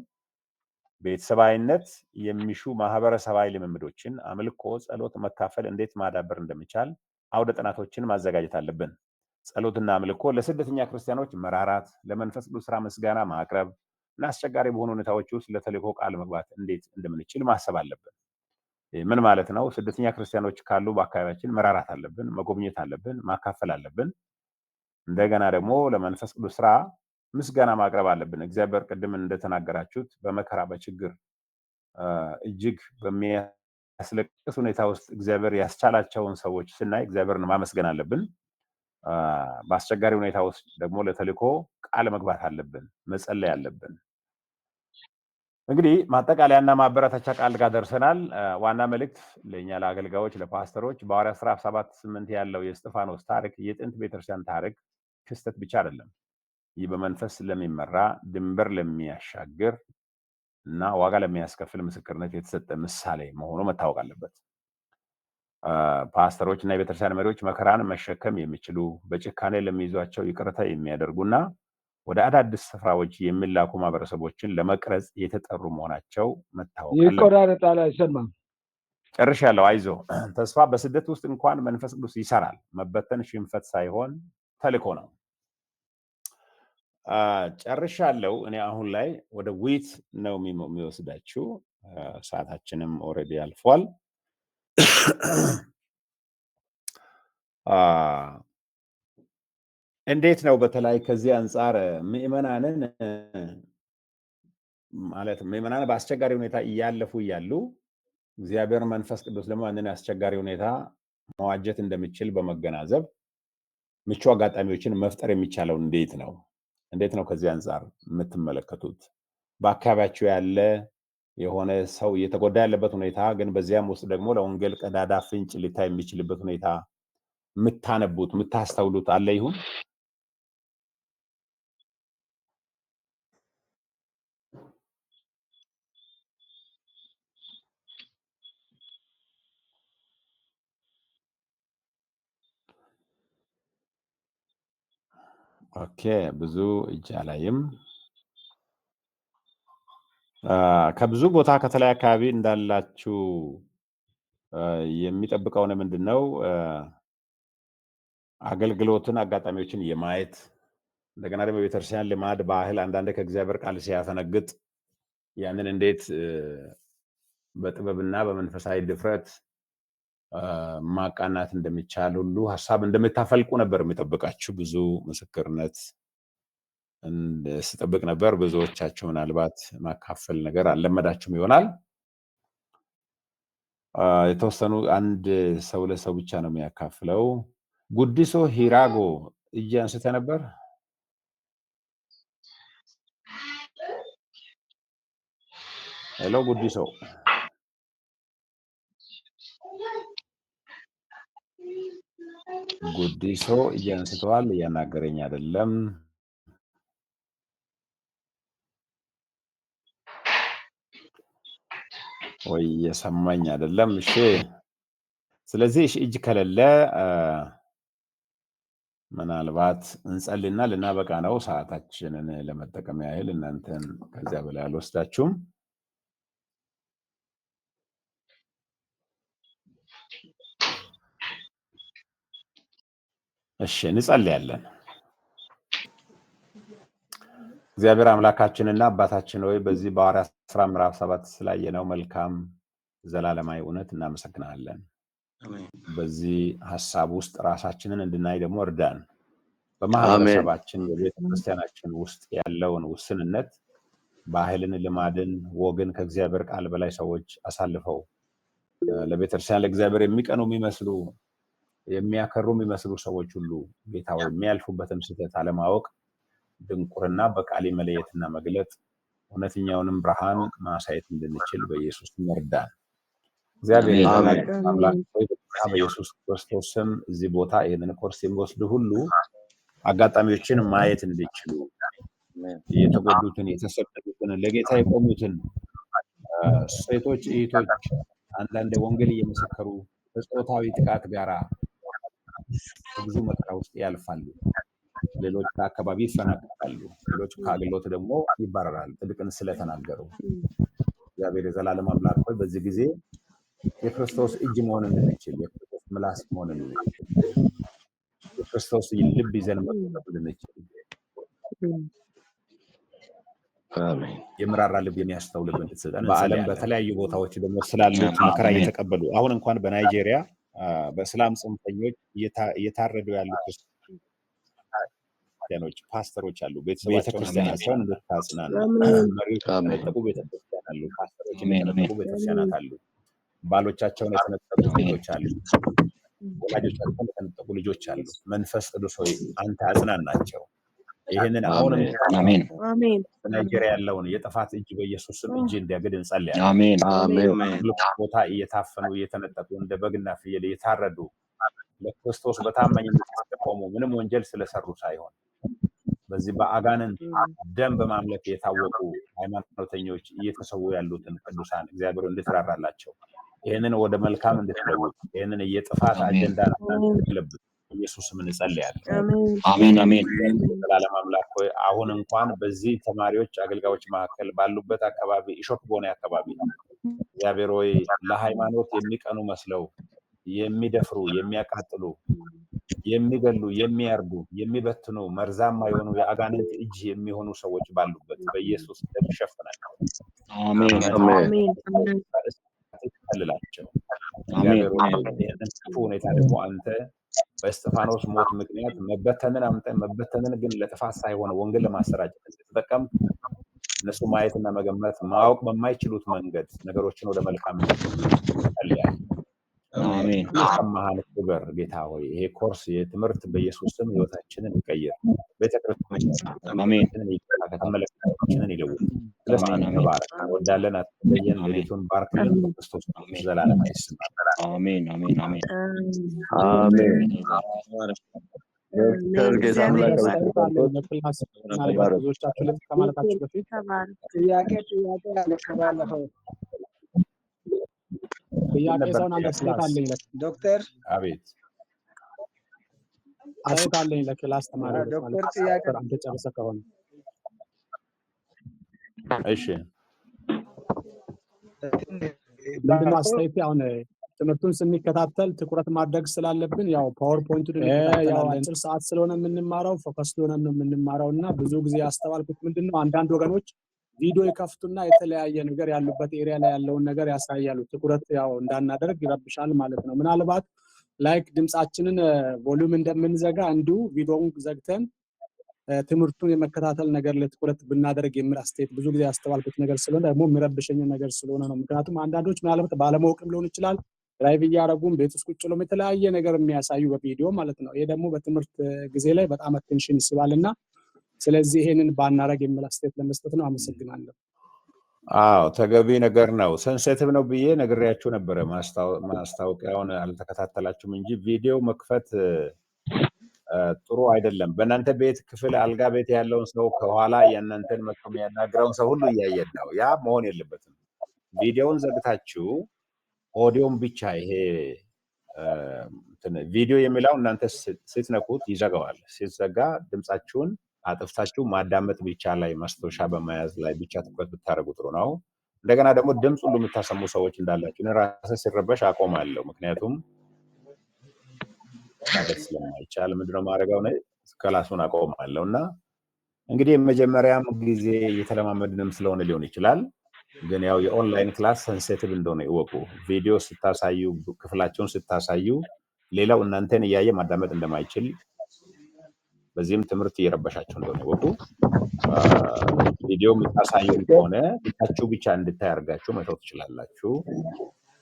ቤተሰባዊነት የሚሹ ማህበረሰባዊ ልምምዶችን፣ አምልኮ፣ ጸሎት፣ መካፈል እንዴት ማዳበር እንደሚቻል አውደ ጥናቶችን ማዘጋጀት አለብን። ጸሎትና አምልኮ ለስደተኛ ክርስቲያኖች መራራት፣ ለመንፈስ ቅዱስ ስራ ምስጋና ማቅረብ እና አስቸጋሪ በሆኑ ሁኔታዎች ውስጥ ለተልእኮ ቃል መግባት እንዴት እንደምንችል ማሰብ አለብን። ምን ማለት ነው? ስደተኛ ክርስቲያኖች ካሉ በአካባቢያችን መራራት አለብን፣ መጎብኘት አለብን፣ ማካፈል አለብን። እንደገና ደግሞ ለመንፈስ ቅዱስ ስራ ምስጋና ማቅረብ አለብን። እግዚአብሔር ቅድም እንደተናገራችሁት በመከራ በችግር እጅግ በሚያስለቅስ ሁኔታ ውስጥ እግዚአብሔር ያስቻላቸውን ሰዎች ስናይ እግዚአብሔርን ማመስገን አለብን። በአስቸጋሪ ሁኔታ ውስጥ ደግሞ ለተልእኮ ቃል መግባት አለብን፣ መጸለይ አለብን። እንግዲህ ማጠቃለያና ማበረታቻ ቃል ጋር ደርሰናል። ዋና መልእክት ለእኛ ለአገልጋዮች፣ ለፓስተሮች በሐዋርያት ሥራ 7:8 ያለው የእስጢፋኖስ ታሪክ የጥንት ቤተክርስቲያን ታሪክ ክስተት ብቻ አይደለም። ይህ በመንፈስ ለሚመራ ድንበር ለሚያሻግር እና ዋጋ ለሚያስከፍል ምስክርነት የተሰጠ ምሳሌ መሆኑ መታወቅ አለበት። ፓስተሮች እና የቤተክርስቲያን መሪዎች መከራን መሸከም የሚችሉ በጭካኔ ለሚይዟቸው ይቅርታ የሚያደርጉና ወደ አዳዲስ ስፍራዎች የሚላኩ ማህበረሰቦችን ለመቅረጽ የተጠሩ መሆናቸው መታወቅ አለበት። ይቆራረጣል፣ አይሰማም። ጨርሻለሁ። አይዞ ተስፋ በስደት ውስጥ እንኳን መንፈስ ቅዱስ ይሰራል። መበተን ሽንፈት ሳይሆን ተልእኮ ነው። ጨርሻለሁ። እኔ አሁን ላይ ወደ ዊት ነው የሚወስዳችሁ። ሰዓታችንም ኦልሬዲ አልፏል። እንዴት ነው በተለይ ከዚህ አንጻር ምዕመናንን ማለት ምዕመናን በአስቸጋሪ ሁኔታ እያለፉ እያሉ እግዚአብሔር መንፈስ ቅዱስ ደግሞ ያንን አስቸጋሪ ሁኔታ መዋጀት እንደሚችል በመገናዘብ ምቹ አጋጣሚዎችን መፍጠር የሚቻለው እንዴት ነው? እንዴት ነው ከዚህ አንጻር የምትመለከቱት? በአካባቢያችሁ ያለ የሆነ ሰው እየተጎዳ ያለበት ሁኔታ ግን በዚያም ውስጥ ደግሞ ለወንጌል ቀዳዳ ፍንጭ ሊታይ የሚችልበት ሁኔታ የምታነቡት የምታስተውሉት አለ ይሁን? ኦኬ፣ ብዙ እጅ አላይም። ከብዙ ቦታ ከተለያየ አካባቢ እንዳላችሁ የሚጠብቀው ምንድነው? አገልግሎትን አጋጣሚዎችን የማየት እንደገና ደግሞ ቤተክርስቲያን ልማድ ባህል አንዳንዴ ከእግዚአብሔር ቃል ሲያፈነግጥ ያንን እንዴት በጥበብና በመንፈሳዊ ድፍረት ማቃናት እንደሚቻል ሁሉ ሀሳብ እንደምታፈልቁ ነበር የሚጠብቃችሁ። ብዙ ምስክርነት ስጠብቅ ነበር። ብዙዎቻችሁ ምናልባት ማካፈል ነገር አልለመዳችሁም ይሆናል። የተወሰኑ አንድ ሰው ለሰው ብቻ ነው የሚያካፍለው። ጉዲሶ ሂራጎ እጅ አንስተ ነበር። ሄሎ ጉዲሶ። ጉዲሶ እጅ አንስተዋል፣ እያናገረኝ አይደለም። ወይ የሰማኝ አይደለም። እሺ፣ ስለዚህ እጅ ከሌለ ምናልባት እንጸልና ልናበቃ ነው። ሰዓታችንን ለመጠቀም ያህል እናንተን ከዚያ በላይ አልወስዳችሁም። እሺ፣ እንጸልያለን። እግዚአብሔር አምላካችንና አባታችን ሆይ በዚህ በሐዋርያት ሥራ ምዕራፍ 7 ስላየነው መልካም ዘላለማዊ እውነት እናመሰግናለን። በዚህ ሐሳብ ውስጥ ራሳችንን እንድናይ ደግሞ እርዳን። በማህበረሰባችን በቤተ ክርስቲያናችን ውስጥ ያለውን ውስንነት፣ ባህልን፣ ልማድን፣ ወግን ከእግዚአብሔር ቃል በላይ ሰዎች አሳልፈው ለቤተክርስቲያን ለእግዚአብሔር የሚቀኑ የሚመስሉ የሚያከሩ የሚመስሉ ሰዎች ሁሉ ጌታው የሚያልፉበትን ስህተት አለማወቅ፣ ድንቁርና በቃል መለየትና መግለጥ፣ እውነተኛውንም ብርሃን ማሳየት እንድንችል በኢየሱስ ስም እርዳን። እግዚአብሔር አምላክ በኢየሱስ ክርስቶስ ስም እዚህ ቦታ ይህንን ኮርስ የሚወስዱ ሁሉ አጋጣሚዎችን ማየት እንዲችሉ የተጎዱትን፣ የተሰደዱትን፣ ለጌታ የቆሙትን ሴቶች፣ እህቶች አንዳንድ ወንጌል እየመሰከሩ በጾታዊ ጥቃት ጋራ ብዙ መከራ ውስጥ ያልፋሉ። ሌሎች ከአካባቢ ይፈናቀላሉ። ሌሎች ከአገልግሎት ደግሞ ይባረራሉ ጽድቅን ስለተናገሩ። እግዚአብሔር የዘላለም አምላክ ሆይ በዚህ ጊዜ የክርስቶስ እጅ መሆን እንድንችል፣ የክርስቶስ ምላስ መሆን እንድንችል፣ የክርስቶስ ልብ ይዘን መቆም እንድንችል፣ የምራራ ልብ የሚያስተውል ልብ እንድትሰጠን በዓለም በተለያዩ ቦታዎች ደግሞ ስላሉት መከራ እየተቀበሉ አሁን እንኳን በናይጄሪያ በእስላም ጽንፈኞች እየታረዱ ያሉ ክርስቲያኖች፣ ፓስተሮች አሉ። ቤተክርስቲያናቸውን እንድታጽናኑ መሪዎች የተነጠቁ ቤተክርስቲያን አሉ። ፓስተሮች የተነጠቁ ቤተክርስቲያናት አሉ። ባሎቻቸውን የተነጠቁ ሴቶች አሉ። ወላጆቻቸውን የተነጠቁ ልጆች አሉ። መንፈስ ቅዱስ ሆይ አንተ አጽናናቸው። ይህንን አሁንም በናይጄሪያ ያለውን የጥፋት እጅ በኢየሱስ ስም እጅ እንዲያግድ እንጸልያለን። ቦታ እየታፈኑ እየተነጠቁ እንደ በግና ፍየል እየታረዱ ለክርስቶስ በታማኝነት የተቆሙ ምንም ወንጀል ስለሰሩ ሳይሆን በዚህ በአጋንንት ደም በማምለክ የታወቁ ሃይማኖተኞች እየተሰዉ ያሉትን ቅዱሳን እግዚአብሔር እንድትራራላቸው ይህንን ወደ መልካም እንድትለውጥ ይህንን የጥፋት አጀንዳ እንድትለብጥ ኢየሱስም እንጸልያለን። አሜን አሜን። ዘላለም አምላክ ሆይ አሁን እንኳን በዚህ ተማሪዎች አገልጋዮች መካከል ባሉበት አካባቢ ኢሾክ ቦኔ አካባቢ እግዚአብሔር ሆይ ለሃይማኖት የሚቀኑ መስለው የሚደፍሩ የሚያቃጥሉ የሚገሉ የሚያርዱ የሚበትኑ መርዛማ የሆኑ የአጋንንት እጅ የሚሆኑ ሰዎች ባሉበት በኢየሱስ ደም ሸፍናቸው። አሜን አሜን ይከልላቸው። አሜን ይህንን ክፉ ሁኔታ ደግሞ አንተ በእስጢፋኖስ ሞት ምክንያት መበተንን ግን ለጥፋት ሳይሆን ወንጌል ለማሰራጨት ተጠቀም። እነሱ ማየትና መገመት ማወቅ በማይችሉት መንገድ ነገሮችን ወደ መልካም እንዲጸልያል። አሜን የሰማህን ክብር ጌታ ሆይ ይሄ ኮርስ የትምህርት በኢየሱስ ስም ህይወታችንን ይቀይር። ቤተክርስቲያናችንን ከተመለከታችንን ይለውጥ። ስለማንባረክ ወዳለን አትለየን። ሌሊቱን ባርክልን። ክርስቶስ ዘላለም አይስም። አሜን አሜን አሜን አሜን። ከማለታችሁ በፊት ጥያቄ አለ ከባለፈው ጥያቄ ሰውን አንድ አስተያየት አለኝ ዶክተር አቤት አስተያየት አለኝ ለክላስ ተማሪ ዶክተር ጥያቄ አንተ ጨርሰህ ከሆነ እሺ ምንድነው አስተያየት አሁን ትምህርቱን ስንከታተል ትኩረት ማድረግ ስላለብን ያው ፓወርፖይንቱን ያው አጭር ሰዓት ስለሆነ የምንማረው ፎከስ ሆነን ነው የምንማረውና ብዙ ጊዜ ያስተዋልኩት ምንድነው አንዳንድ ወገኖች ቪዲዮ ይከፍቱና የተለያየ ነገር ያሉበት ኤሪያ ላይ ያለውን ነገር ያሳያሉ። ትኩረት ያው እንዳናደርግ ይረብሻል ማለት ነው። ምናልባት ላይክ ድምጻችንን ቮሊዩም እንደምንዘጋ እንዲሁ ቪዲዮውን ዘግተን ትምህርቱን የመከታተል ነገር ለትኩረት ብናደርግ የሚል አስተያየት ብዙ ጊዜ ያስተዋልኩት ነገር ስለሆነ ደግሞ የሚረብሸኝ ነገር ስለሆነ ነው። ምክንያቱም አንዳንዶች ምናልባት ባለማወቅም ሊሆን ይችላል ላይቭ እያደረጉም ቤት ውስጥ ቁጭ ብለው የተለያየ ነገር የሚያሳዩ በቪዲዮ ማለት ነው። ይሄ ደግሞ በትምህርት ጊዜ ላይ በጣም አቴንሽን ይስባልና ስለዚህ ይሄንን ባናረግ የሚል አስተያየት ለመስጠት ነው። አመሰግናለሁ። አዎ ተገቢ ነገር ነው። ሴንሲቲቭ ነው ብዬ ነግሬያችሁ ነበረ። ማስታወቂያውን አልተከታተላችሁም እንጂ ቪዲዮ መክፈት ጥሩ አይደለም። በእናንተ ቤት ክፍል አልጋ ቤት ያለውን ሰው ከኋላ የእናንተን መጥቶ የሚያናግረውን ሰው ሁሉ እያየን ነው። ያ መሆን የለበትም። ቪዲዮውን ዘግታችሁ ኦዲዮን ብቻ ይሄ ቪዲዮ የሚለው እናንተ ስትነኩት ይዘጋዋል። ሲዘጋ ድምጻችሁን አጥፍታችሁ ማዳመጥ ብቻ ላይ ማስታወሻ በመያዝ ላይ ብቻ ትኩረት ብታደርጉ ጥሩ ነው። እንደገና ደግሞ ድምጽ ሁሉ የምታሰሙ ሰዎች እንዳላችሁ እኔ ራሴ ሲረበሽ አቆማለሁ። ምክንያቱም ማለት ስለማይቻል ምንድነው ማድረገው ነው ክላሱን አቆማለሁ። እና እንግዲህ የመጀመሪያም ጊዜ እየተለማመድንም ስለሆነ ሊሆን ይችላል። ግን ያው የኦንላይን ክላስ ሴንሲቲቭ እንደሆነ ይወቁ። ቪዲዮ ስታሳዩ ክፍላቸውን ስታሳዩ ሌላው እናንተን እያየ ማዳመጥ እንደማይችል በዚህም ትምህርት እየረበሻችሁ እንደሆነ ይወቁ። ቪዲዮ የምታሳዩ ከሆነ ብቻችሁ ብቻ እንድታይ አድርጋችሁ መተው ትችላላችሁ።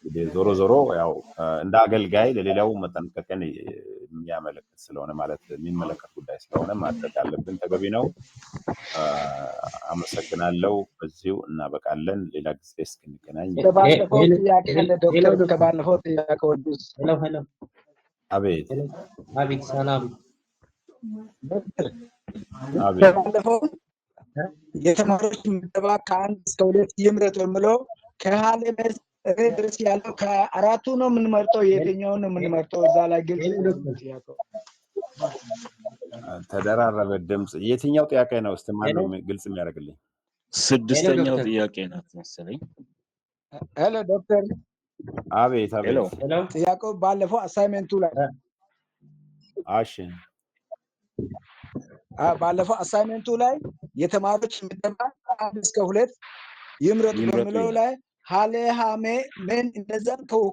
እንግዲህ ዞሮ ዞሮ ያው እንደ አገልጋይ ለሌላው መጠንቀቅን የሚያመለክት ስለሆነ ማለት የሚመለከት ጉዳይ ስለሆነ ማድረግ አለብን። ተገቢ ነው። አመሰግናለሁ። በዚሁ እናበቃለን። ሌላ ጊዜ እስክንገናኝ ከባለፈው ጥያቄ ወዲስ አቤት አቤት ሰላም አቤት ባለፈው የተማሪዎች ምደባ ከአንድ እስከ 2 ይምረጡ የሚለው ከሃሌ ድረስ ያለው ከአራቱ ነው የምንመርጠው? የትኛውን ነው የምንመርጠው? እዛ ላይ ግልጽ ጥያቄው ተደራረበ ድምጽ። የትኛው ጥያቄ ነው? እስቲ ማን ነው ግልጽ የሚያደርግልኝ? ስድስተኛው ጥያቄ ናት መሰለኝ። ሄሎ ዶክተር። አቤት አቤት። ጥያቄው ባለፈው አሳይመንቱ ላይ እሺ ባለፈው አሳይመንቱ ላይ የተማሪዎች ምደባ ከ1 እስከ 2 ይምረጡ በሚለው ላይ ሃሌ ሃሜ ምን እንደዛ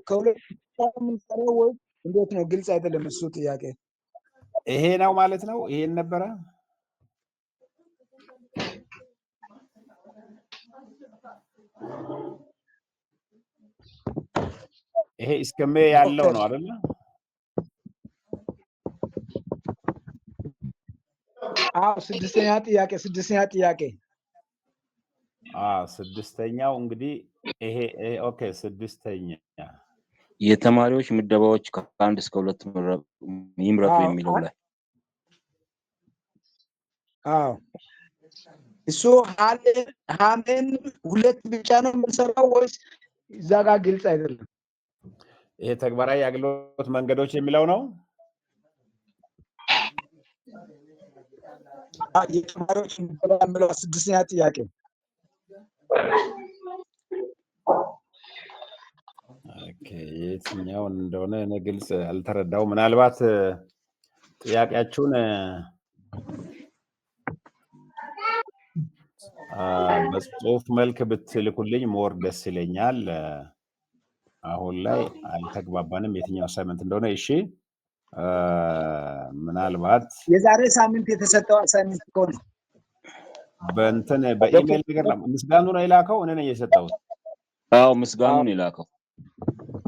ከሁለት የምንሰራው ወይ እንዴት ነው? ግልጽ አይደለም እሱ ጥያቄ። ይሄ ነው ማለት ነው። ይሄን ነበረ ይሄ እስከመ ያለው ነው አይደል? አዎ ስድስተኛ ጥያቄ ስድስተኛው እንግዲህ ይሄ ኦኬ። ስድስተኛ የተማሪዎች ምደባዎች ከ1 እስከ 2 ይምረጡ የሚለው ላይ አዎ እሱ ሀሜን ሁለት ብቻ ነው የምንሰራው ወይስ እዛ ጋር ግልጽ አይደለም? ይሄ ተግባራዊ የአገልግሎት መንገዶች የሚለው ነው። የተማሪዎች ምደባ የምለው 6ኛ ጥያቄ የትኛውን እንደሆነ እኔ ግልጽ አልተረዳው። ምናልባት ጥያቄያችሁን በጽሁፍ መልክ ብትልኩልኝ ሞር ደስ ይለኛል። አሁን ላይ አልተግባባንም የትኛው አሳይመንት እንደሆነ። እሺ ምናልባት የዛሬ ሳምንት የተሰጠው አሳይመንት ከሆነ በእንትን በኢሜል ነገር ምስጋኑ ነው የላከው። እኔ ነኝ የሰጠሁት። አዎ ምስጋኑን የላከው።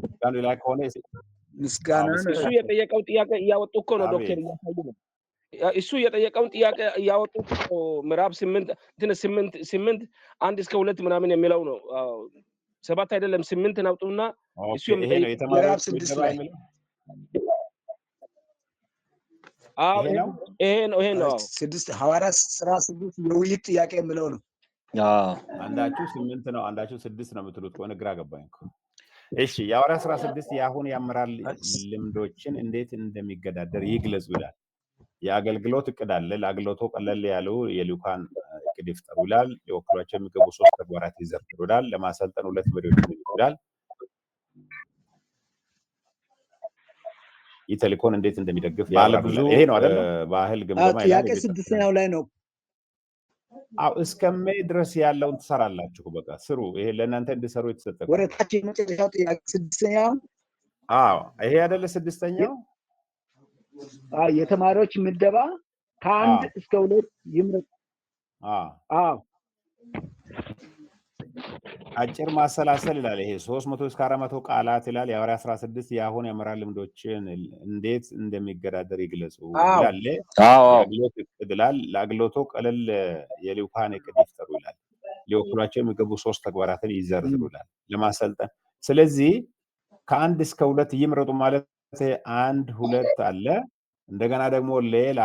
ምስጋኑ የላከው ሆነ ምስጋና እሱ የጠየቀው ጥያቄ እያወጡ እኮ ነው ዶክተር እያሳዩ ነው። እሱ የጠየቀውን ጥያቄ እያወጡ ምዕራፍ 8 1 እስከ 2 ምናምን የሚለው ነው። 7 አይደለም 8 ናውጡና እሱ የሚጠይቀው ምዕራፍ 6 ላይ ይሄ ነው 6 ሐዋርያት ሥራ 6 የውይይት ጥያቄ የምለው ነው። አንዳችሁ 8 ነው አንዳችሁ 6 ነው የምትሉት ከሆነ ግራ ገባኝ እኮ። እሺ የሐዋርያት ሥራ 6 የአሁን የአመራር ልምዶችን እንዴት እንደሚገዳደር ይግለጹ ይላል። የአገልግሎት እቅድ አለ። ለአገልግሎቱ ቀለል ያሉ የልኡካን እቅድ ይፍጠሩ ይላል። ሊወክሏቸው የሚገቡ 3 ተግባራት ይዘርዝሩ ይላል። ለማሰልጠን 2 መሪዎችን ይላል። ይተልኮን እንዴት እንደሚደግፍ ባለ ብዙ ይሄ ነው አይደል? ባህል ግምገማ ይላል። ጥያቄ 6ኛው ላይ ነው። አው እስከ ሜይ ድረስ ያለውን ትሰራላችሁ። በቃ ስሩ። ይሄ ለእናንተ እንድሰሩ የተሰጠ ወደ ታች የመጨረሻው ጥያቄ 6ኛው ይሄ አይደለ? 6ኛው የተማሪዎች ምደባ ከ1 እስከ 2 ይምረጥ። አጭር ማሰላሰል ይላል። ይሄ 300 እስከ 400 ቃላት ይላል። የሐዋርያት 16 የአሁን የአመራር ልምዶችን እንዴት እንደሚገዳደር ይግለጹ ይላል። የአገልግሎት እቅድ ይላል። ለአገልግሎቱ ቀለል የልኡካን እቅድ ይፍጠሩ ይላል። ሊወክሏቸው የሚገቡ 3 ተግባራትን ይዘርዝሩ ይላል። ለማሰልጠን ስለዚህ ከ1 እስከ 2 ይምረጡ ማለት 1 2 አለ። እንደገና ደግሞ ሌላ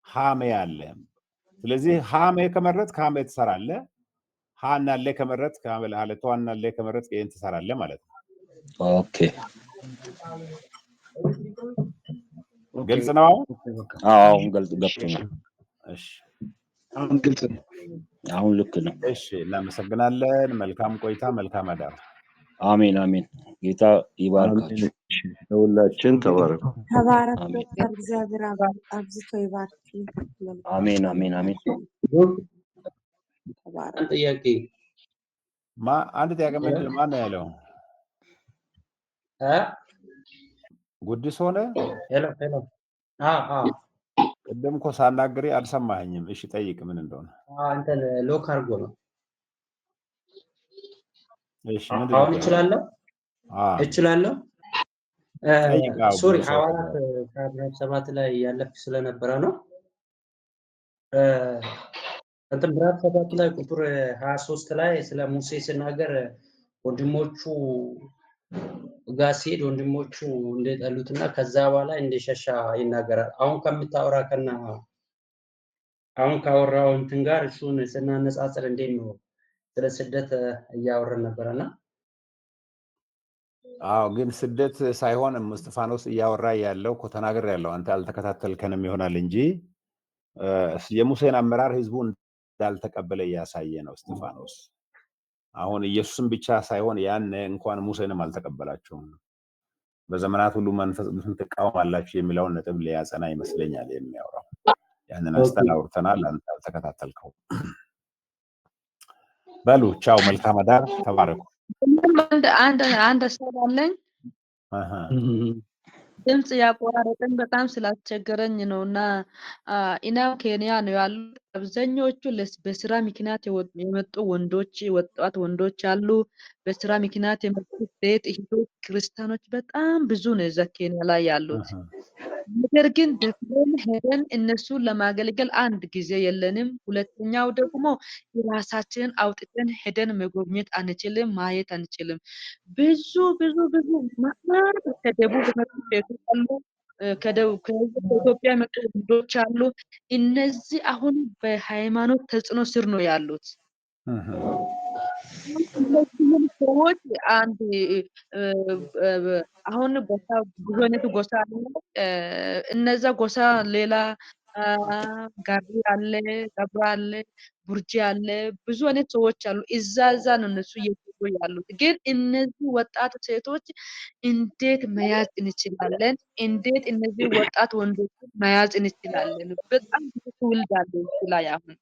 ሀሜ አለ። ስለዚህ ሀሜ ከመረጥ ከሀሜ ትሰራለህ። ሀና ላይ ከመረጥ ሀና ላይ ከመረጥ ይሄን ትሰራለህ ማለት ነው። ኦኬ ግልጽ ነው? አሁን ገብቶኛል። እሺ አሁን ግልጽ ነው። አሁን ልክ ነው። እሺ እናመሰግናለን። መልካም ቆይታ፣ መልካም አዳር። አሜን አሜን። ጌታ ይባርካችሁ። ሁላችን ተባረኩ። ተባረክ ዶክተር፣ እግዚአብሔር አብዝቶ ይባርክ። አሜን አሜን አሜን። ጥያቄ አንድ ጥያቄ ምንድን ማን ነው ያለው? ጉዲስ ሆነ? ሄሎ ቅድም እኮ ሳናግሬ አልሰማኸኝም። እሺ ጠይቅ ምን እንደሆነ። አንተን ሎክ አድርጎ ነው። እሺ ምንድን አሁን እችላለሁ። ሶሪ ሐዋርያት 7 ላይ ያለፍ ስለነበረ ነው። እንትን ምዕራፍ 7 ላይ ቁጥር 23 ላይ ስለ ሙሴ ሲናገር ወንድሞቹ ጋር ሲሄድ ወንድሞቹ እንደጠሉትና ከዛ በኋላ እንደሸሻ ይናገራል። አሁን ካወራው እንትን ጋር እሱን ስናነጻጽር እንዴት ነው ስለ ስደት እያወራን ነበረና? ግን ስደት ሳይሆን እስጢፋኖስ እያወራ ያለው እኮ ተናግሬያለሁ። አንተ አልተከታተልከንም ይሆናል እንጂ የሙሴን አመራር ህዝቡ እንዳልተቀበለ እያሳየ ነው እስጢፋኖስ። አሁን ኢየሱስን ብቻ ሳይሆን ያን እንኳን ሙሴንም አልተቀበላቸውም። በዘመናት ሁሉ መንፈስ ትቃወማላችሁ የሚለውን ነጥብ ሊያጸና ይመስለኛል የሚያወራው። ያንን አውርተናል፣ አንተ አልተከታተልከው። በሉ ቻው፣ መልካም አዳር፣ ተባረኩ። አንድ ሀሳብ አለኝ። ድምጽ ያቆራረጠን በጣም ስላስቸገረኝ ነው እና ኢናም ኬንያ ነው ያሉት። አብዛኞቹ በስራ ምክንያት የመጡ ወጣት ወንዶች አሉ። በስራ ምክንያት የመጡ ሴት እህቶች ክርስቲያኖች በጣም ብዙ ነው እዛ ኬንያ ላይ ያሉት። ነገር ግን ደፍረን ሄደን እነሱን ለማገልገል አንድ ጊዜ የለንም። ሁለተኛው ደግሞ የራሳችንን አውጥተን ሄደን መጎብኘት አንችልም፣ ማየት አንችልም። ብዙ ከደቡብ መጡ ሴቶች አሉ፣ ከደቡብ ከኢትዮጵያ የመጡ ወንዶች አሉ። እነዚህ አሁን በሃይማኖት ተጽዕኖ ስር ነው ያሉት። እነዚህም ሰዎች አንድ አሁን ጎሳ ብዙ አይነት ጎሳ አለ። እነዛ ጎሳ ሌላ ጋሪ አለ፣ ገብራ አለ፣ ቡርጂ አለ፣ ብዙ አይነት ሰዎች አሉ። እዛ ነው እነሱ እየገቡ ያሉት። ግን እነዚህ ወጣት ሴቶች እንዴት መያዝ እንችላለን? እንዴት እነዚህ ወጣት ወንዶችን መያዝ እንችላለን? በጣም ብዙ ትውልድ አለ እዚህ ላይ አሁን።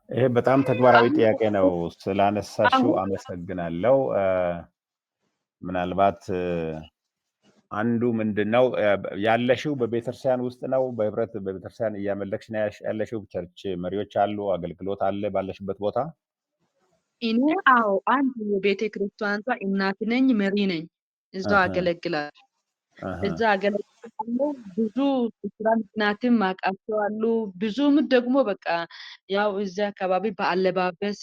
ይሄ በጣም ተግባራዊ ጥያቄ ነው። ስላነሳሽው አመሰግናለሁ። ምናልባት አንዱ ምንድነው ያለሽው በቤተክርስቲያን ውስጥ ነው? በህብረት በቤተክርስቲያን እያመለክሽ ነው ያለሽው? ቸርች መሪዎች አሉ? አገልግሎት አለ ባለሽበት ቦታ? እኔ አዎ አንድ የቤተ ክርስቲያኗ እናት ነኝ፣ መሪ ነኝ። እዛ አገለግላለሁ። እዛ አገለግላለሁ። ብዙ ስራ ምክንያትም አውቃቸው አሉ። ብዙም ደግሞ በቃ ያው እዚያ አካባቢ በአለባበስ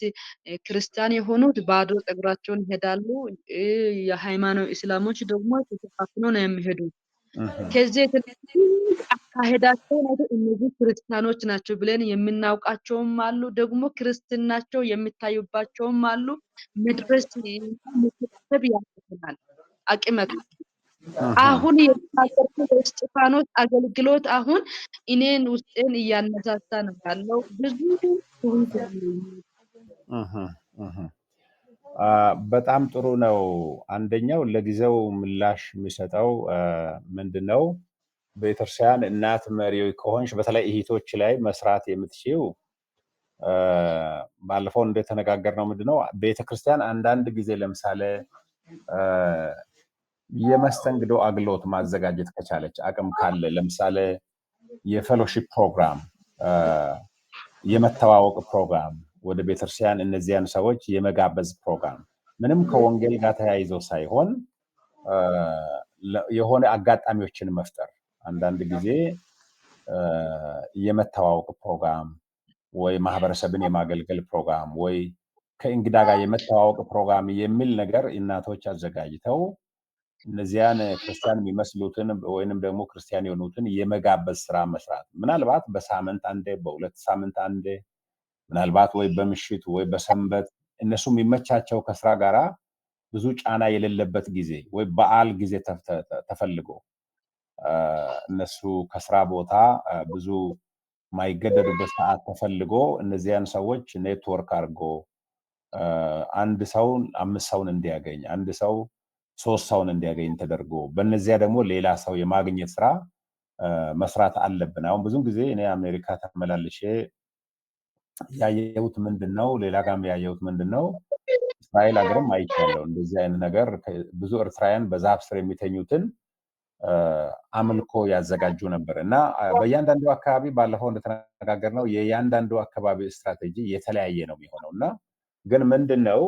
ክርስቲያን የሆኑት ባዶ ፀጉራቸውን ይሄዳሉ። የሃይማኖት እስላሞች ደግሞ ተሸፋፍኖ ነው የሚሄዱት። ከዚህ የተነሱ አካሄዳቸው ነው እነዚህ ክርስቲያኖች ናቸው ብለን የምናውቃቸውም አሉ። ደግሞ ክርስትናቸው የሚታዩባቸውም አሉ። መድረስ መሰብሰብ ያስፈልጋል አቅመቱ አሁን የተናገርኩት የእስጢፋኖስ አገልግሎት አሁን እኔን ውስጤን እያነሳሳ ነው ያለው። ብዙ ትውልድ በጣም ጥሩ ነው። አንደኛው ለጊዜው ምላሽ የሚሰጠው ምንድነው ቤተክርስቲያን እናት መሪ ከሆንሽ በተለይ እህቶች ላይ መስራት የምትችይው ባለፈው እንደተነጋገርነው ምንድነው ቤተክርስቲያን አንዳንድ ጊዜ ለምሳሌ የመስተንግዶ አገልግሎት ማዘጋጀት ከቻለች አቅም ካለ ለምሳሌ የፌሎሺፕ ፕሮግራም፣ የመተዋወቅ ፕሮግራም ወደ ቤተክርስቲያን እነዚያን ሰዎች የመጋበዝ ፕሮግራም ምንም ከወንጌል ጋር ተያይዞ ሳይሆን የሆነ አጋጣሚዎችን መፍጠር አንዳንድ ጊዜ የመተዋወቅ ፕሮግራም ወይ ማህበረሰብን የማገልገል ፕሮግራም ወይ ከእንግዳ ጋር የመተዋወቅ ፕሮግራም የሚል ነገር እናቶች አዘጋጅተው እነዚያን ክርስቲያን የሚመስሉትን ወይንም ደግሞ ክርስቲያን የሆኑትን የመጋበዝ ስራ መስራት ምናልባት በሳምንት አንዴ በሁለት ሳምንት አንዴ ምናልባት ወይ በምሽት ወይ በሰንበት እነሱ የሚመቻቸው ከስራ ጋራ ብዙ ጫና የሌለበት ጊዜ ወይ በዓል ጊዜ ተፈልጎ እነሱ ከስራ ቦታ ብዙ ማይገደዱበት ሰዓት ተፈልጎ እነዚያን ሰዎች ኔትወርክ አድርጎ አንድ ሰው 5 ሰውን እንዲያገኝ አንድ ሰው 3 ሰውን እንዲያገኝ ተደርጎ በእነዚያ ደግሞ ሌላ ሰው የማግኘት ስራ መስራት አለብን። አሁን ብዙ ጊዜ እኔ አሜሪካ ተመላልሼ ያየሁት ምንድነው ሌላ ጋርም ያየሁት ምንድነው እስራኤል ሀገርም አይቻለሁ እንደዚህ አይነት ነገር ብዙ ኤርትራውያን በዛፍ ስር የሚተኙትን አምልኮ ያዘጋጁ ነበር እና በእያንዳንዱ አካባቢ ባለፈው እንደተነጋገርነው የእያንዳንዱ አካባቢ ስትራቴጂ የተለያየ ነው የሚሆነው እና ግን ምንድነው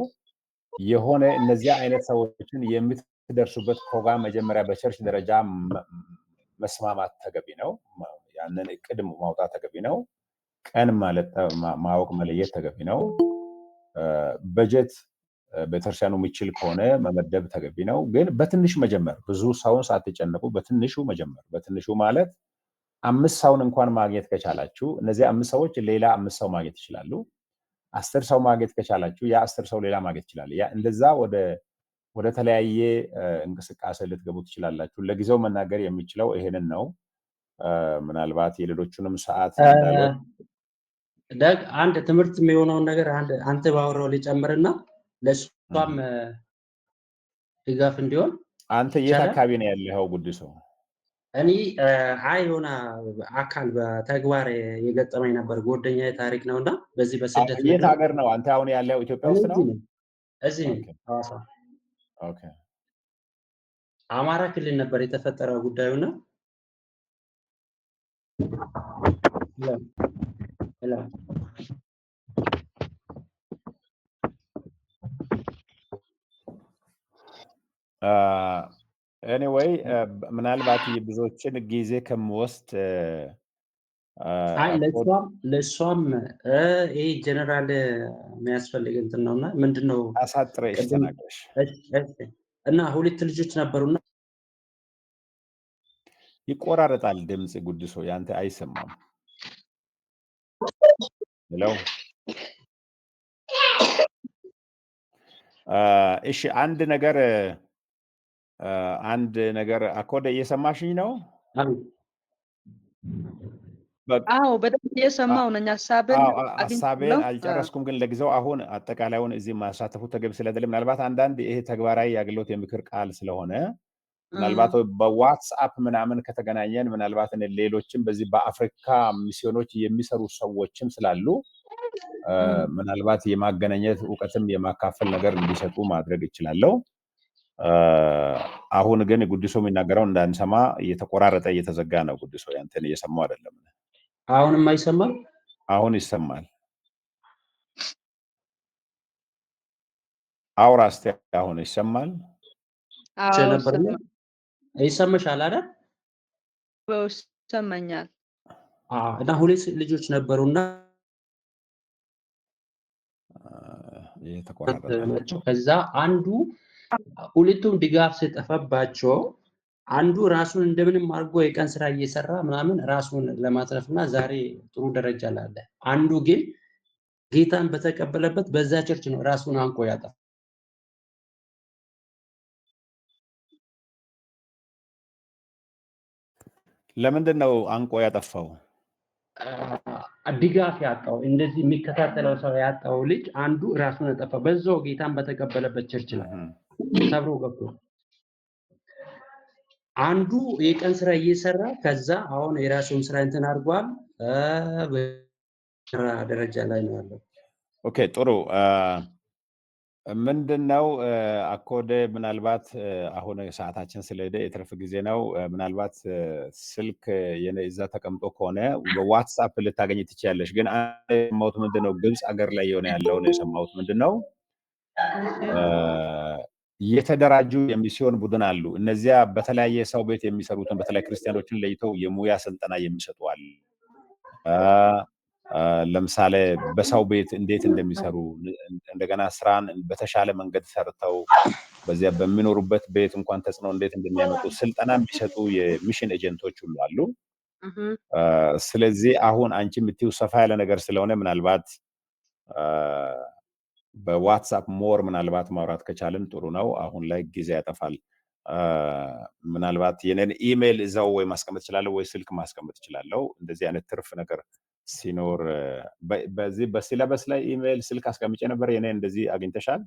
የሆነ እነዚያ አይነት ሰዎችን የምትደርሱበት ፕሮግራም መጀመሪያ በቸርች ደረጃ መስማማት ተገቢ ነው። ያንን እቅድ ማውጣት ተገቢ ነው። ቀን ማለት ማወቅ መለየት ተገቢ ነው። በጀት ቤተክርስቲያኑ የሚችል ከሆነ መመደብ ተገቢ ነው። ግን በትንሽ መጀመር ብዙ ሰውን ሳትጨነቁ በትንሹ መጀመር። በትንሹ ማለት 5 ሰውን እንኳን ማግኘት ከቻላችሁ እነዚህ 5 ሰዎች ሌላ 5 ሰው ማግኘት ይችላሉ። 10 ሰው ማግኘት ከቻላችሁ ያ 10 ሰው ሌላ ማግኘት ይችላል። ያ እንደዛ ወደ ተለያየ እንቅስቃሴ ልትገቡ ትችላላችሁ። ለጊዜው መናገር የሚችለው ይሄንን ነው። ምናልባት የሌሎቹንም ሰዓት እንዳለው ደግ አንድ ትምህርት የሚሆነውን ነገር አንተ ባወራው ሊጨምርና ለሷም ድጋፍ እንዲሆን አንተ የት አካባቢ ነው ያለኸው ጉድሶ? እኔ የሆነ አካል በተግባር የገጠመኝ ነበር ጓደኛዬ ታሪክ ነውና በዚህ በስደት የት ሀገር ነው አንተ አሁን ያለው? ኢትዮጵያ ውስጥ ነው? እዚህ ነኝ ሐዋሳ። ኦኬ። አማራ ክልል ነበር የተፈጠረው ጉዳዩና ኤኒዌይ ምናልባት የብዙዎችን ጊዜ ከምወስድ ለሷም ይሄ ጀነራል የሚያስፈልግ እንትን ነውና ምንድነው አሳጥረሽ ተናገርሽ እና 2 ልጆች ነበሩና ይቆራረጣል ድምጽ ጉድሶ ያንተ አይሰማም። ሄሎ እሺ አንድ ነገር አኮደ እየሰማሽኝ ነው? አዎ በደንብ እየሰማሁ ነኝ። ሀሳብን ሀሳቤን አግኝቻለሁ። አልጨረስኩም፣ ግን ለጊዜው አሁን አጠቃላዩን እዚህ ማሳተፉ ተገቢ ስለሌለ ምናልባት አንዳንድ ይሄ ተግባራዊ የአገልግሎት የምክር ቃል ስለሆነ ምናልባት በዋትስአፕ ምናምን ከተገናኘን ምናልባት ሌሎችም በዚህ በአፍሪካ ሚስዮኖች የሚሰሩ ሰዎችም ስላሉ ምናልባት የማገናኘት እውቀትም የማካፈል ነገር እንዲሰጡ ማድረግ እችላለሁ። አሁን ግን ጉድሶ የሚናገረው እንዳንሰማ እየተቆራረጠ እየተዘጋ ነው። ጉድሶ ያንተን እየሰማው አይደለም። አሁንም አይሰማም? አሁን ይሰማል። አውራ እስቲ አሁን ይሰማል? ይሰማሻል አይደል? ይሰማኛል። እና ሁለት ልጆች ነበሩና ከዛ አንዱ ሁለቱም ድጋፍ ሲጠፋባቸው አንዱ ራሱን እንደምንም አድርጎ የቀን ስራ እየሰራ ምናምን ራሱን ለማትረፍና ዛሬ ጥሩ ደረጃ ላይ አለ። አንዱ ግን ጌታን በተቀበለበት በዛ ቸርች ነው ራሱን አንቆ ያጠፋ። ለምንድን ነው አንቆ ያጠፋው? ድጋፍ ያጣው እንደዚህ የሚከታተለው ሰው ያጣው ልጅ አንዱ ራሱን ያጠፋ በዛው ጌታን በተቀበለበት ቸርች ላይ ሰብሮ ገብቶ አንዱ የቀን ስራ እየሰራ ከዛ አሁን የራሱን ስራ እንትን አድርጓል። ደረጃ ላይ ነው ያለው። ኦኬ ጥሩ። ምንድነው አኮደ ምናልባት አሁን ሰዓታችን ስለሄደ የትርፍ ጊዜ ነው። ምናልባት ስልክ እዛ ተቀምጦ ከሆነ በዋትስአፕ ልታገኝ ትችያለሽ። ግን የሰማሁት ምንድነው ግብፅ ሀገር ላይ የሆነ ያለውን የሰማሁት ምንድነው የተደራጁ የሚስዮን ቡድን አሉ። እነዚያ በተለያየ ሰው ቤት የሚሰሩትን በተለይ ክርስቲያኖችን ለይተው የሙያ ስልጠና የሚሰጡ አሉ። ለምሳሌ በሰው ቤት እንዴት እንደሚሰሩ እንደገና ስራን በተሻለ መንገድ ሰርተው በዚያ በሚኖሩበት ቤት እንኳን ተጽዕኖ እንዴት እንደሚያመጡ ስልጠና የሚሰጡ የሚሽን ኤጀንቶች ሁሉ አሉ። ስለዚህ አሁን አንቺ የምትይው ሰፋ ያለ ነገር ስለሆነ ምናልባት በዋትስአፕ ሞር ምናልባት ማውራት ከቻልን ጥሩ ነው። አሁን ላይ ጊዜ ያጠፋል። ምናልባት የኔን ኢሜይል እዛው ወይ ማስቀመጥ እችላለሁ ወይ ስልክ ማስቀመጥ እችላለሁ። እንደዚህ አይነት ትርፍ ነገር ሲኖር በዚህ በሲለበስ ላይ ኢሜይል ስልክ አስቀምጬ ነበር። የኔ እንደዚህ አግኝተሻል?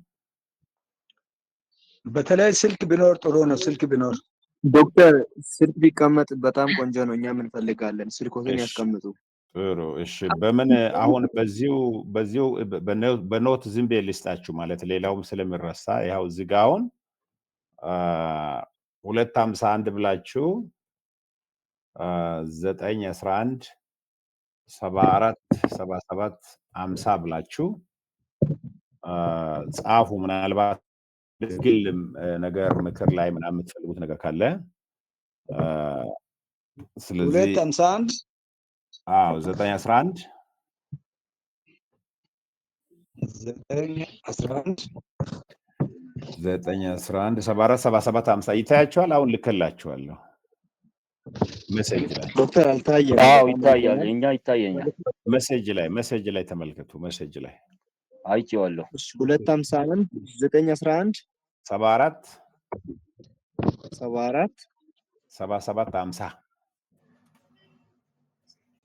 በተለይ ስልክ ቢኖር ጥሩ ነው። ስልክ ቢኖር ዶክተር ስልክ ቢቀመጥ በጣም ቆንጆ ነው። እኛም እንፈልጋለን። ስልኮትን ያስቀምጡ። ጥሩ እሺ። በምን አሁን በዚሁ በኖት ዝም ብዬ ልስጣችሁ ማለት ሌላውም ስለሚረሳ ያው እዚህ ጋር አሁን 251 ብላችሁ 911 74 77 50 ብላችሁ ጻፉ። ምናልባት ግል ነገር ምክር ላይ ምናምን የምትፈልጉት ነገር ካለ ስለዚህ 251 911 911 74 77 50 ይታያችኋል። አሁን ልከላችኋለሁ ሜሴጅ ላይ። ዶክተር አልታየም? አዎ ይታያል። እኛ ይታየኛል። ሜሴጅ ላይ ተመልከቱ። ሜሴጅ ላይ አይቼዋለሁ። 251 911 74 74 77 50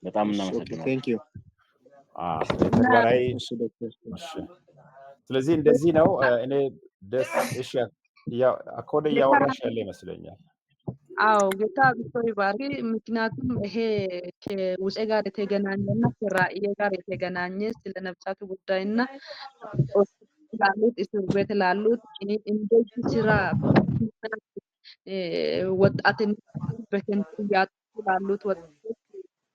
በጣም እናመሰግናለን። ቴንክ ዩ። ተግባራዊ ስለዚህ እንደዚህ ነው። እኔ ደስ እሺ አኮደ እያወራሽ ያለ ይመስለኛል። አዎ ጌታ ቢሶይ ባሪ ምክንያቱም ይሄ ከውፄ ጋር የተገናኘና ከራእዬ ጋር የተገናኘ ስለ ነፍሳቱ ጉዳይና ላሉት እስር ቤት ላሉት እንደዚህ ስራ ወጣትን በከንቱ እያጡ ላሉት ወጣቶች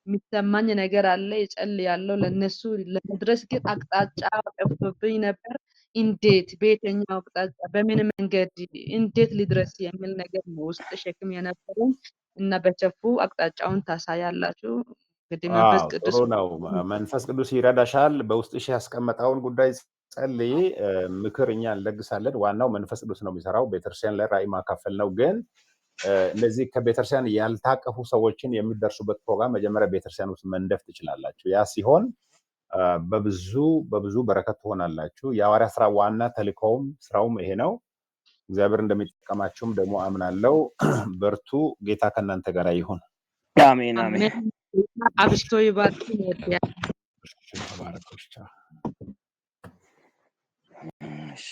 የሚሰማኝ ነገር አለ። እጸልያለሁ ለነሱ ለመድረስ ግን አቅጣጫ ጠፍቶብኝ ነበር። እንዴት በየትኛው አቅጣጫ በምን መንገድ እንዴት ሊድረስ የሚል ነገር ነው ውስጥ ሸክም የነበረኝ እና በቸፉ አቅጣጫውን ታሳያላችሁ። እንግዲህ መንፈስ ቅዱስ ጥሩ ነው። መንፈስ ቅዱስ ይረዳሻል። በውስጥሽ ያስቀመጠውን ጉዳይ ጸልይ። ምክር እኛ እንለግሳለን። ዋናው መንፈስ ቅዱስ ነው የሚሰራው። ቤተክርስቲያን ላይ ራእይ ማካፈል ነው። ግን እንደዚህ ከቤተክርስቲያን ያልታቀፉ ሰዎችን የሚደርሱበት ፕሮግራም መጀመሪያ ቤተክርስቲያን ውስጥ መንደፍ ትችላላችሁ። ያ ሲሆን በብዙ በረከት ትሆናላችሁ። የሐዋርያት ስራ ዋና ተልእኮውም ስራውም ይሄ ነው። እግዚአብሔር እንደሚጠቀማችሁም ደግሞ አምናለሁ። በርቱ። ጌታ ከእናንተ ጋር ይሁን። አሜን አሜን። አብስቶ ይባርክ። ተባረኩ። እሺ